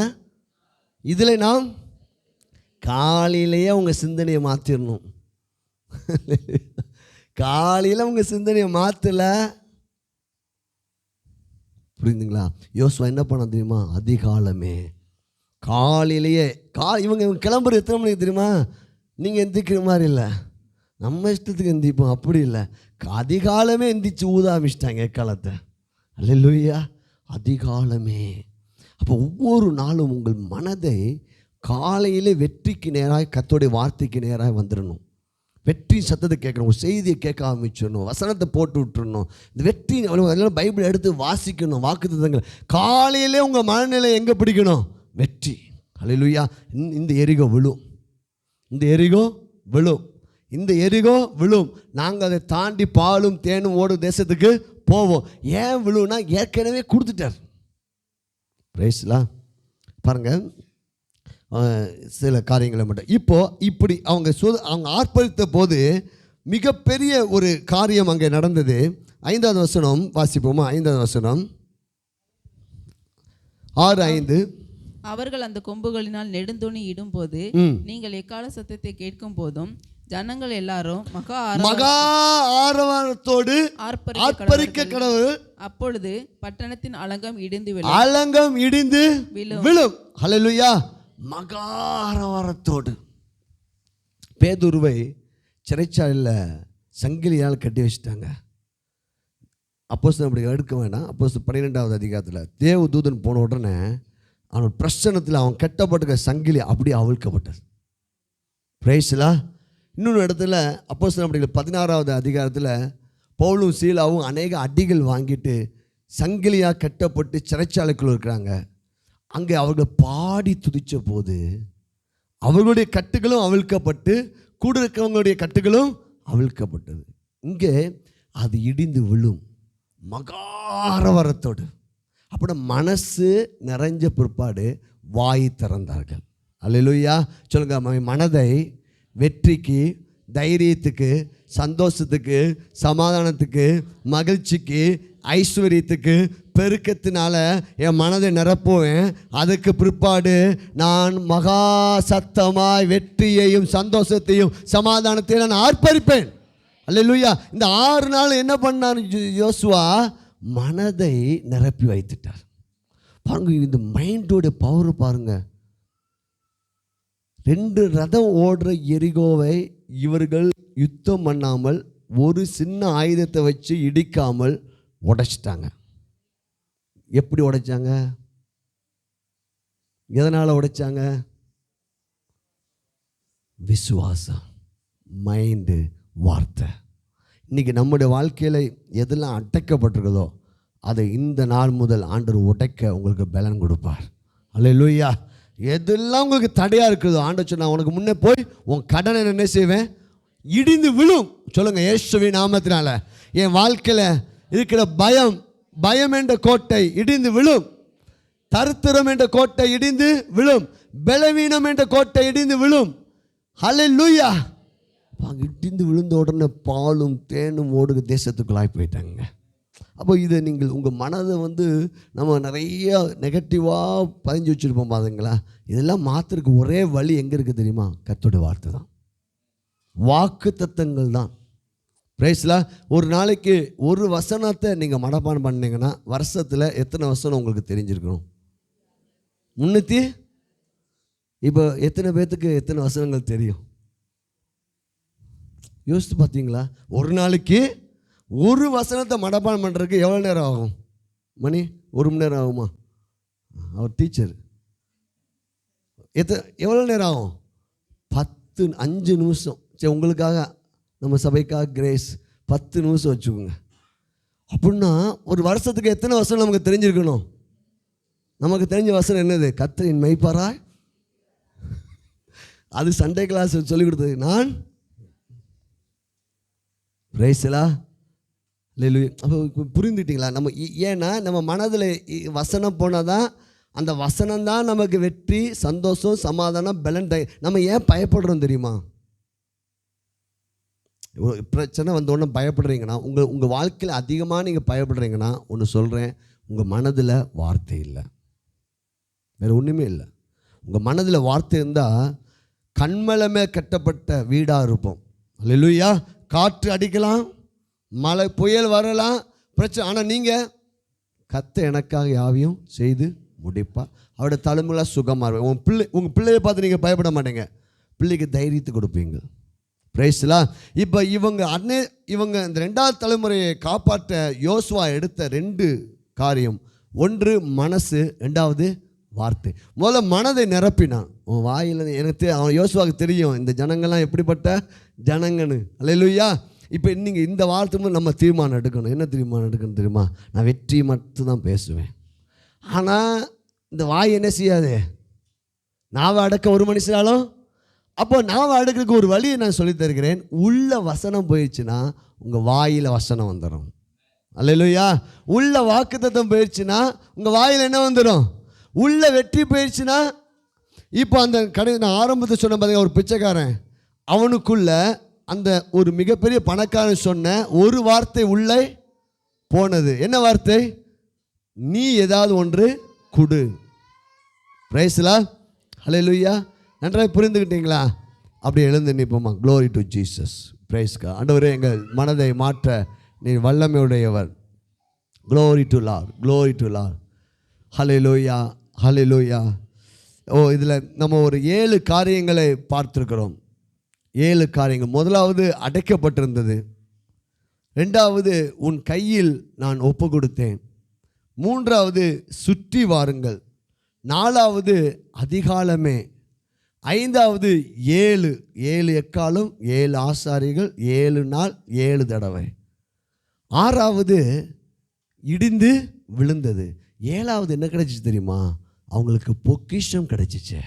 இதில் நாம் காலையிலேயே உங்கள் சிந்தனையை மாற்றிடணும். காலையில் உங்கள் சிந்தனையை மாற்றலை, புரியுதுங்களா? யோசுவா என்ன பண்ண தெரியுமா? அதிகாலமே காலையிலேயே இவங்க கிளம்புற எத்தனை மணிக்கு தெரியுமா? நீங்கள் எந்திரிக்கிற மாதிரி இல்லை, நம்ம இஷ்டத்துக்கு எந்திரிப்போம், அப்படி இல்லை. அதிகாலமே எந்திரிச்சு ஊத ஆரம்பிச்சிட்டாங்க எக்காலத்தை. அல்லேலூயா. அதிகாலமே. அப்போ ஒவ்வொரு நாளும் உங்கள் மனதை காலையிலே வெற்றிக்கு நேராக கர்த்தருடைய வார்த்தைக்கு நேராக வந்துடணும். வெற்றி சத்தத்தை கேட்கணும், ஒரு செய்தியை கேட்க ஆரம்பிச்சிடணும், வசனத்தை போட்டு விட்டுறணும். இந்த வெற்றி பைபிள் எடுத்து வாசிக்கணும், வாக்குத்தத்தங்கள். காலையிலே உங்கள் மனநிலை எங்கே பிடிக்கணும்? வெற்றி. அல்லேலூயா. இந்த எரிகோ விழும், இந்த எரிகோ விழும். நாங்கள் அதை தாண்டி பாலும் தேனும் ஓடும் தேசத்துக்கு போவோம். ஏன் விழுன்னா ஏற்கனவே கொடுத்துட்டார். பிரைஸ்லாம் பாருங்கள், சில காரியங்களை மட்டும். இப்படி அவங்க ஆர்ப்பரித்த போது மிகப்பெரிய ஒரு காரியம் அங்கே நடந்தது. 5வது வசனம் வாசிப்போமா? 5வது வசனம் 6:5. அவர்கள் அந்த கொம்புகளினால் நெடுந்தொணி இடும்போது நீங்கள் எக்கால சத்தத்தை கேட்கும் போதும் ஜனங்கள் எல்லாரும் மகா ஆரவாரத்தோடு ஆர்ப்பரிக்க கடவுள். அப்பொழுது பட்டணத்தின் அலங்கம் இடிந்து விழும். ஹல்லேலூயா. மகா ஆரவாரத்தோடு. பேதுருவை சிறைச்சாலையில் சங்கிலியால் கட்டி வச்சுட்டாங்க. அப்போஸ்தலர் அப்படி எடுக்க வேண்டாம். அப்போஸ்தலர் 12வது அதிகாரத்தில் தேவதூதன் போன உடனே அவன் பிரசன்னத்தில் அவன் கட்டப்பட்ட சங்கிலி அப்படியே அவிழ்க்கப்பட்டது. பிரைஸ்லா. இன்னொரு இடத்துல அப்போஸ்தலர் அப்படி 16வது அதிகாரத்தில் பவுலும் சீலாவும் அநேக அடிகள் வாங்கிட்டு சங்கிலியாக கட்டப்பட்டு சிறைச்சாலைக்குள்ள இருக்கிறாங்க. அங்கே அவர்கள் பாடி துதித்த போது அவர்களுடைய கட்டுகளும் அவிழ்க்கப்பட்டு கூட இருக்கிறவங்களுடைய கட்டுகளும் அவிழ்க்கப்பட்டது. இங்கே அது இடிந்து விழும் மகாரவரத்தோடு. அப்படி மனசு நிறைஞ்ச பிற்பாடு வாய் திறந்தார்கள். அல்லேலூயா. சொல்லுங்க, மனதை வெற்றிக்கு, தைரியத்துக்கு, சந்தோஷத்துக்கு, சமாதானத்துக்கு, மகிழ்ச்சிக்கு, ஐஸ்வர்யத்துக்கு, பெருக்கத்தினால என் மனதை நிரப்புவேன். அதுக்கு பிற்பாடு நான் மகா சத்தமாய் வெற்றியையும் சந்தோஷத்தையும் சமாதானத்தையும் நான் ஆர்ப்பரிப்பேன். அல்லேலூயா. இந்த 6 நாள் என்ன பண்ணார் யோசுவா? மனதை நிரப்பி வைத்துட்டார். பாருங்க, இந்த மைண்டோட பவர் பாருங்க. 2 ரதம் ஓடுற எரிகோவை இவர்கள் யுத்தம் பண்ணாமல் ஒரு சின்ன ஆயுதத்தை வச்சு இடிக்காமல் உடைச்சிட்டாங்க. எப்படி உடைச்சாங்க? எதனால் உடைச்சாங்க? விசுவாசம், மைண்டு, வார்த்தை. இன்றைக்கி நம்முடைய வாழ்க்கையில் எதெல்லாம் அடைக்கப்பட்டிருக்குதோ அதை இந்த நாள் முதல் ஆண்டவர் உடைக்க உங்களுக்கு பலன் கொடுப்பார். அல்லேலூயா. எதெல்லாம் உங்களுக்கு தடையாக இருக்குதோ ஆண்டவர் சொன்னா உனக்கு முன்னே போய் உன் கடனை என்ன செய்வேன், இடிந்து விழும். சொல்லுங்கள், இயேசுவின் நாமத்தினால என் வாழ்க்கையில் இருக்கிற பயம் என்ற கோட்டை இடிந்து விழும். தரித்திரம் என்ற கோட்டை இடிந்து விழும். பலவீனம் என்ற கோட்டை இடிந்து விழும். ஹல்லேலூயா. இடிந்து விழுந்த உடனே பாலும் தேனும் ஓடுக தேசத்துக்குள்ளாய் போயிட்டாங்க. அப்போ இதை நீங்கள் உங்கள் மனதை நம்ம நிறைய நெகட்டிவாக பதிஞ்சு வச்சுருப்போம் பாருங்களா. இதெல்லாம் மாற்றுறதுக்கு ஒரே வழி எங்கே இருக்குது தெரியுமா? கர்த்தருடைய வார்த்தை தான், வாக்கு தத்தங்கள் தான். பிரைஸ்லா. ஒரு நாளைக்கு ஒரு வசனத்தை நீங்கள் மனப்பாடம் பண்ணீங்கன்னா வருஷத்தில் எத்தனை வசனம் உங்களுக்கு தெரிஞ்சிருக்கணும்? 300. இப்போ எத்தனை பேர்த்துக்கு எத்தனை வசனங்கள் தெரியும்? யோசித்து பார்த்தீங்களா? ஒரு நாளைக்கு ஒரு வசனத்தை மனப்பாடம் பண்ணுறதுக்கு எவ்வளோ நேரம் ஆகும்? மணி 1 மணி நேரம் ஆகுமா? அவர் டீச்சர் எவ்வளோ நேரம் ஆகும்? 5 நிமிஷம். சரி, உங்களுக்காக நம்ம சபைக்காக கிரேஸ் 10 நிமிஷம் வச்சுக்கோங்க. அப்படின்னா ஒரு வருஷத்துக்கு எத்தனை வசனம் நமக்கு தெரிஞ்சிருக்கணும்? நமக்கு தெரிஞ்ச வசனம் என்னது? கர்த்தரின் மெய்ப்பாராய். அது சண்டே கிளாஸ் சொல்லிக் கொடுத்தது நான். பிரைஸ்லா. இல்லையா? அப்போ புரிந்துட்டிங்களா? நம்ம ஏன்னா நம்ம மனதில் வசனம் போனால் தான் அந்த வசனம் தான் நமக்கு வெற்றி, சந்தோஷம், சமாதானம், பலன். நம்ம ஏன் பயப்படுறோம் தெரியுமா? பிரச்சனை வந்தோடனே பயப்படுறீங்கன்னா, உங்கள் வாழ்க்கையில் அதிகமாக நீங்கள் பயப்படுறீங்கன்னா ஒன்று சொல்கிறேன், உங்கள் மனதில் வார்த்தை இல்லை, வேறு ஒன்றுமே இல்லை. உங்கள் மனதில் வார்த்தை இருந்தால் கண்மலமே கட்டப்பட்ட வீடாக இருப்போம். அல்லேலூயா. காற்று அடிக்கலாம், மழை புயல் வரலாம், பிரச்சனை. ஆனால் நீங்கள் கர்த்தர் எனக்காக யாவையும் செய்து முடிப்பார், அவருடைய தலைமையாக சுகமாக இருப்பேன். உங்கள் பிள்ளையை பார்த்து நீங்கள் பயப்பட மாட்டீங்க, பிள்ளைக்கு தைரியத்தை கொடுப்பீங்க. பிரைஸ்லா. இப்போ இவங்க இந்த 2வது தலைமுறையை காப்பாற்ற யோசுவா எடுத்த 2 காரியம். ஒன்று மனசு, 2வது வார்த்தை. முதல்ல மனதை நிரப்பினான். உன் வாயில் எனக்கு அவன் யோசுவாவுக்கு தெரியும் இந்த ஜனங்கள்லாம் எப்படிப்பட்ட ஜனங்கன்னு. அல்லேலூயா. இப்போ நீங்கள் இந்த வார்த்தை நம்ம தீர்மானம் எடுக்கணும். என்ன தீர்மானம் எடுக்கணும் தெரியுமா? நான் வெற்றி மட்டும்தான் பேசுவேன். ஆனால் இந்த வாய் என்ன செய்யாது, நாவை அடக்க ஒரு மனுஷனாலும். அப்போ நாவை அடக்கிறதுக்கு ஒரு வழியை நான் சொல்லித் தருகிறேன். உள்ள வசனம் போயிடுச்சுன்னா உங்கள் வாயில் வசனம் வந்துடும். அல்லேலூயா. உள்ள வாக்குத்தத்தம் போயிடுச்சுன்னா உங்கள் வாயில் என்ன வந்துடும்? உள்ள வெற்றி போயிடுச்சுன்னா. இப்போ அந்த நான் ஆரம்பத்தை சொன்ன பார்த்தீங்க, ஒரு பிச்சைக்காரன், அவனுக்குள்ள அந்த ஒரு மிகப்பெரிய பணக்காரன் சொன்ன ஒரு வார்த்தை உள்ளே போனது. என்ன வார்த்தை? நீ ஏதாவது ஒன்று கொடு. பிரைஸ்லா. ஹல்லேலூயா. நன்றாக புரிந்துக்கிட்டீங்களா? அப்படி எழுந்து நிற்போமா? Glory to Jesus. பிரைஸ்கா. ஆண்டவரே, எங்கள் மனதை மாற்ற நீ வல்லமையுடையவர். Glory to Lord, glory to Lord. Hallelujah, hallelujah. இதில் நம்ம ஒரு 7 காரியங்களை பார்த்துருக்கிறோம். 7 காரியங்கள். முதலாவது அடைக்கப்பட்டிருந்தது. 2வது உன் கையில் நான் ஒப்பு கொடுத்தேன். 3வது சுற்றி வாருங்கள். 4வது அதிகாலமே. 5வது 7 எக்காலம், 7 ஆசாரிகள், 7 நாள் 7 தடவை. 6வது இடிந்து விழுந்தது. 7வது என்ன கிடைச்சிச்சு தெரியுமா? அவங்களுக்கு பொக்கிஷம் கிடைச்சிச்சு.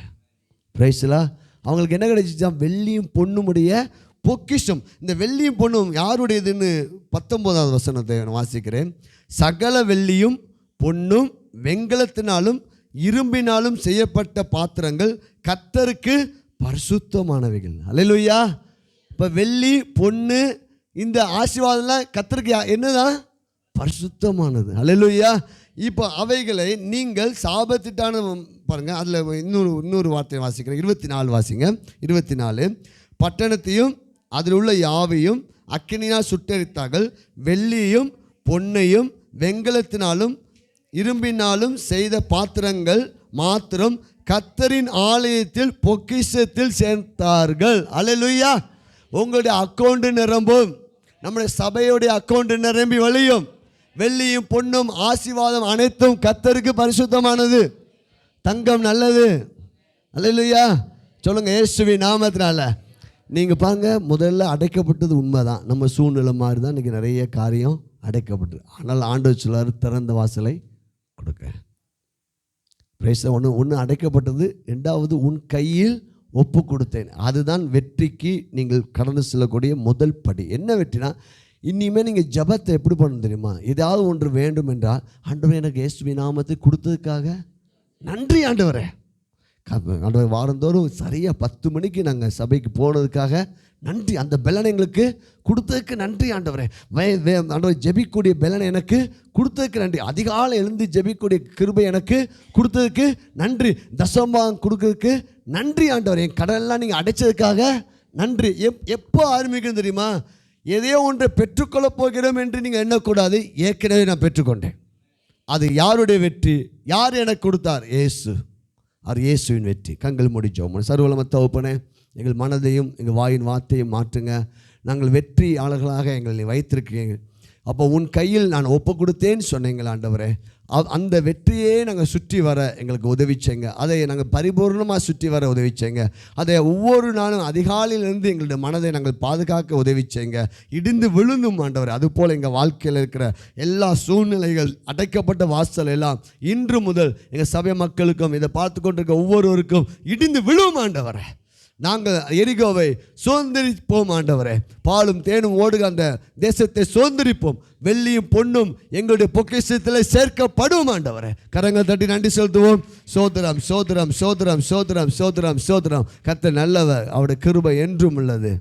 பிரைஸ்லா. அவங்களுக்கு என்ன கிடைச்சிச்சா? வெள்ளியும் பொண்ணுமுடைய பொக்கிஷம். இந்த வெள்ளியும் பொண்ணும் யாருடையதுன்னு 19வது வசனத்தை நான் வாசிக்கிறேன். சகல வெள்ளியும் பொன்னும் வெண்கலத்தினாலும் இரும்பினாலும் செய்யப்பட்ட பாத்திரங்கள் கர்த்தருக்கு பரிசுத்தமானவைகள். அல்லேலூயா. இப்போ வெள்ளி பொண்ணு இந்த ஆசீர்வாதம்லாம் கர்த்தருக்கு என்னதான்? பரிசுத்தமானது. அல்லேலூயா. இப்போ அவைகளை நீங்கள் சாபத்திட்டான பாருங்கள். அதில் இன்னொரு வார்த்தையை வாசிக்கிறேன். 24 வாசிங்க. 24. பட்டணத்தையும் அதில் உள்ள யாவையும் அக்கினியால் சுட்டெரித்தார்கள். வெள்ளியும் பொன்னையும் வெண்கலத்தினாலும் இரும்பினாலும் செய்த பாத்திரங்கள் மாத்திரம் கர்த்தரின் ஆலயத்தில் பொக்கிஷத்தில் சேர்த்தார்கள். அல்லேலூயா. உங்களுடைய அக்கௌண்ட் நிரம்பும், நம்முடைய சபையுடைய அக்கௌண்ட் நிரம்பி வழியும். வெள்ளியும் பொன்னும் ஆசீர்வாதம் அனைத்தும் கர்த்தருக்கு பரிசுத்தமானது. தங்கம் நல்லது. அல்லேலூயா. சொல்லுங்க, இயேசுவின் நாமத்தினால. நீங்கள் பாருங்க, முதல்ல அடைக்கப்பட்டது உண்மைதான். நம்ம சூழ்நிலை மாதிரி தான் இன்றைக்கி நிறைய காரியம் அடைக்கப்பட்டு. ஆனால் ஆண்டவர் சொல்லார், திறந்த வாசலை கொடுக்க. பிரைஸ் ஒன்று அடைக்கப்பட்டது. ரெண்டாவது, உன் கையில் ஒப்பு கொடுத்தேன். அதுதான் வெற்றிக்கு நீங்கள் கடந்து செல்லக்கூடிய முதல் படி. என்ன வெற்றினா, இனிமேல் நீங்கள் ஜபத்தை எப்படி பண்ணணும் தெரியுமா? ஏதாவது ஒன்று வேண்டும் என்றால், ஆண்டவரே எனக்கு இயேசுவின் நாமத்தை கொடுத்ததுக்காக நன்றி ஆண்டவரே. ஆண்டவர் வாரந்தோறும் சரியாக 10 மணிக்கு நாங்கள் சபைக்கு போனதுக்காக நன்றி. அந்த பெலனை எங்களுக்கு கொடுத்ததுக்கு நன்றி ஆண்டவரே. ஆண்டவர் ஜெபிக்கூடிய பெலனை எனக்கு கொடுத்ததுக்கு நன்றி. அதிகாலை எழுந்து ஜெபிக்கூடிய கிருபை எனக்கு கொடுத்ததுக்கு நன்றி. தசமபாகம் கொடுக்கறதுக்கு நன்றி ஆண்டவர். என் கடனெல்லாம் நீங்கள் அடைச்சதுக்காக நன்றி. எப்போ ஆரம்பிக்கணும் தெரியுமா? எதையோ ஒன்றை பெற்றுக்கொள்ள போகிறோம் என்று நீங்கள் எண்ணக்கூடாது. ஏற்கனவே நான் பெற்றுக்கொண்டேன். அது யாருடைய வெற்றி? யார் எனக்கு கொடுத்தார்? இயேசு. அவர் இயேசுவின் வெற்றி. கண்கள் மூடி ஜெபம். சர்வவல்லமை தகப்பனே, எங்கள் மனதையும் எங்கள் வாயின் வார்த்தையும் மாற்றுங்க. நாங்கள் வெற்றியாளர்களாக எங்களை வைத்திருக்கீங்க. அப்போ உன் கையில் நான் ஒப்பு கொடுத்தேன்னு சொன்னீங்களா ஆண்டவரே? அந்த வெற்றியே நாங்கள் சுற்றி வர எங்களுக்கு உதவி செய்யுங்க. அதை நாங்கள் பரிபூர்ணமாக சுற்றி வர உதவி செய்யுங்க. அதை ஒவ்வொரு நாளும் அதிகாலையிலிருந்து எங்களுடைய மனதை நாங்கள் பாதுகாக்க உதவி செய்யுங்க. இடிந்து விழுந்தும் ஆண்டவரே, அதுபோல் எங்கள் வாழ்க்கையில் இருக்கிற எல்லா சூழ்நிலைகள், அடைக்கப்பட்ட வாசல் எல்லாம் இன்று முதல் எங்கள் சபை மக்களுக்கும் இதை பார்த்து கொண்டிருக்க ஒவ்வொருவருக்கும் இடிந்து விழும் ஆண்டவரே. நாங்கள் எரிகோவை சுதந்திரிப்போம் ஆண்டவரே. பாலும் தேனும் ஓடுக அந்த தேசத்தை சுதந்திரிப்போம். வெள்ளியும் பொன்னும் எங்களுடைய பொக்கிஷத்தில் சேர்க்கப்படும் ஆண்டவரே. கரங்கள் தட்டி நன்றி செலுத்துவோம். சோதரம் சோதரம் சோதரம் சோதரம் சோதரம் சோதரம். கர்த்தர் நல்லவர், அவருடைய கிருபை என்றும் உள்ளது.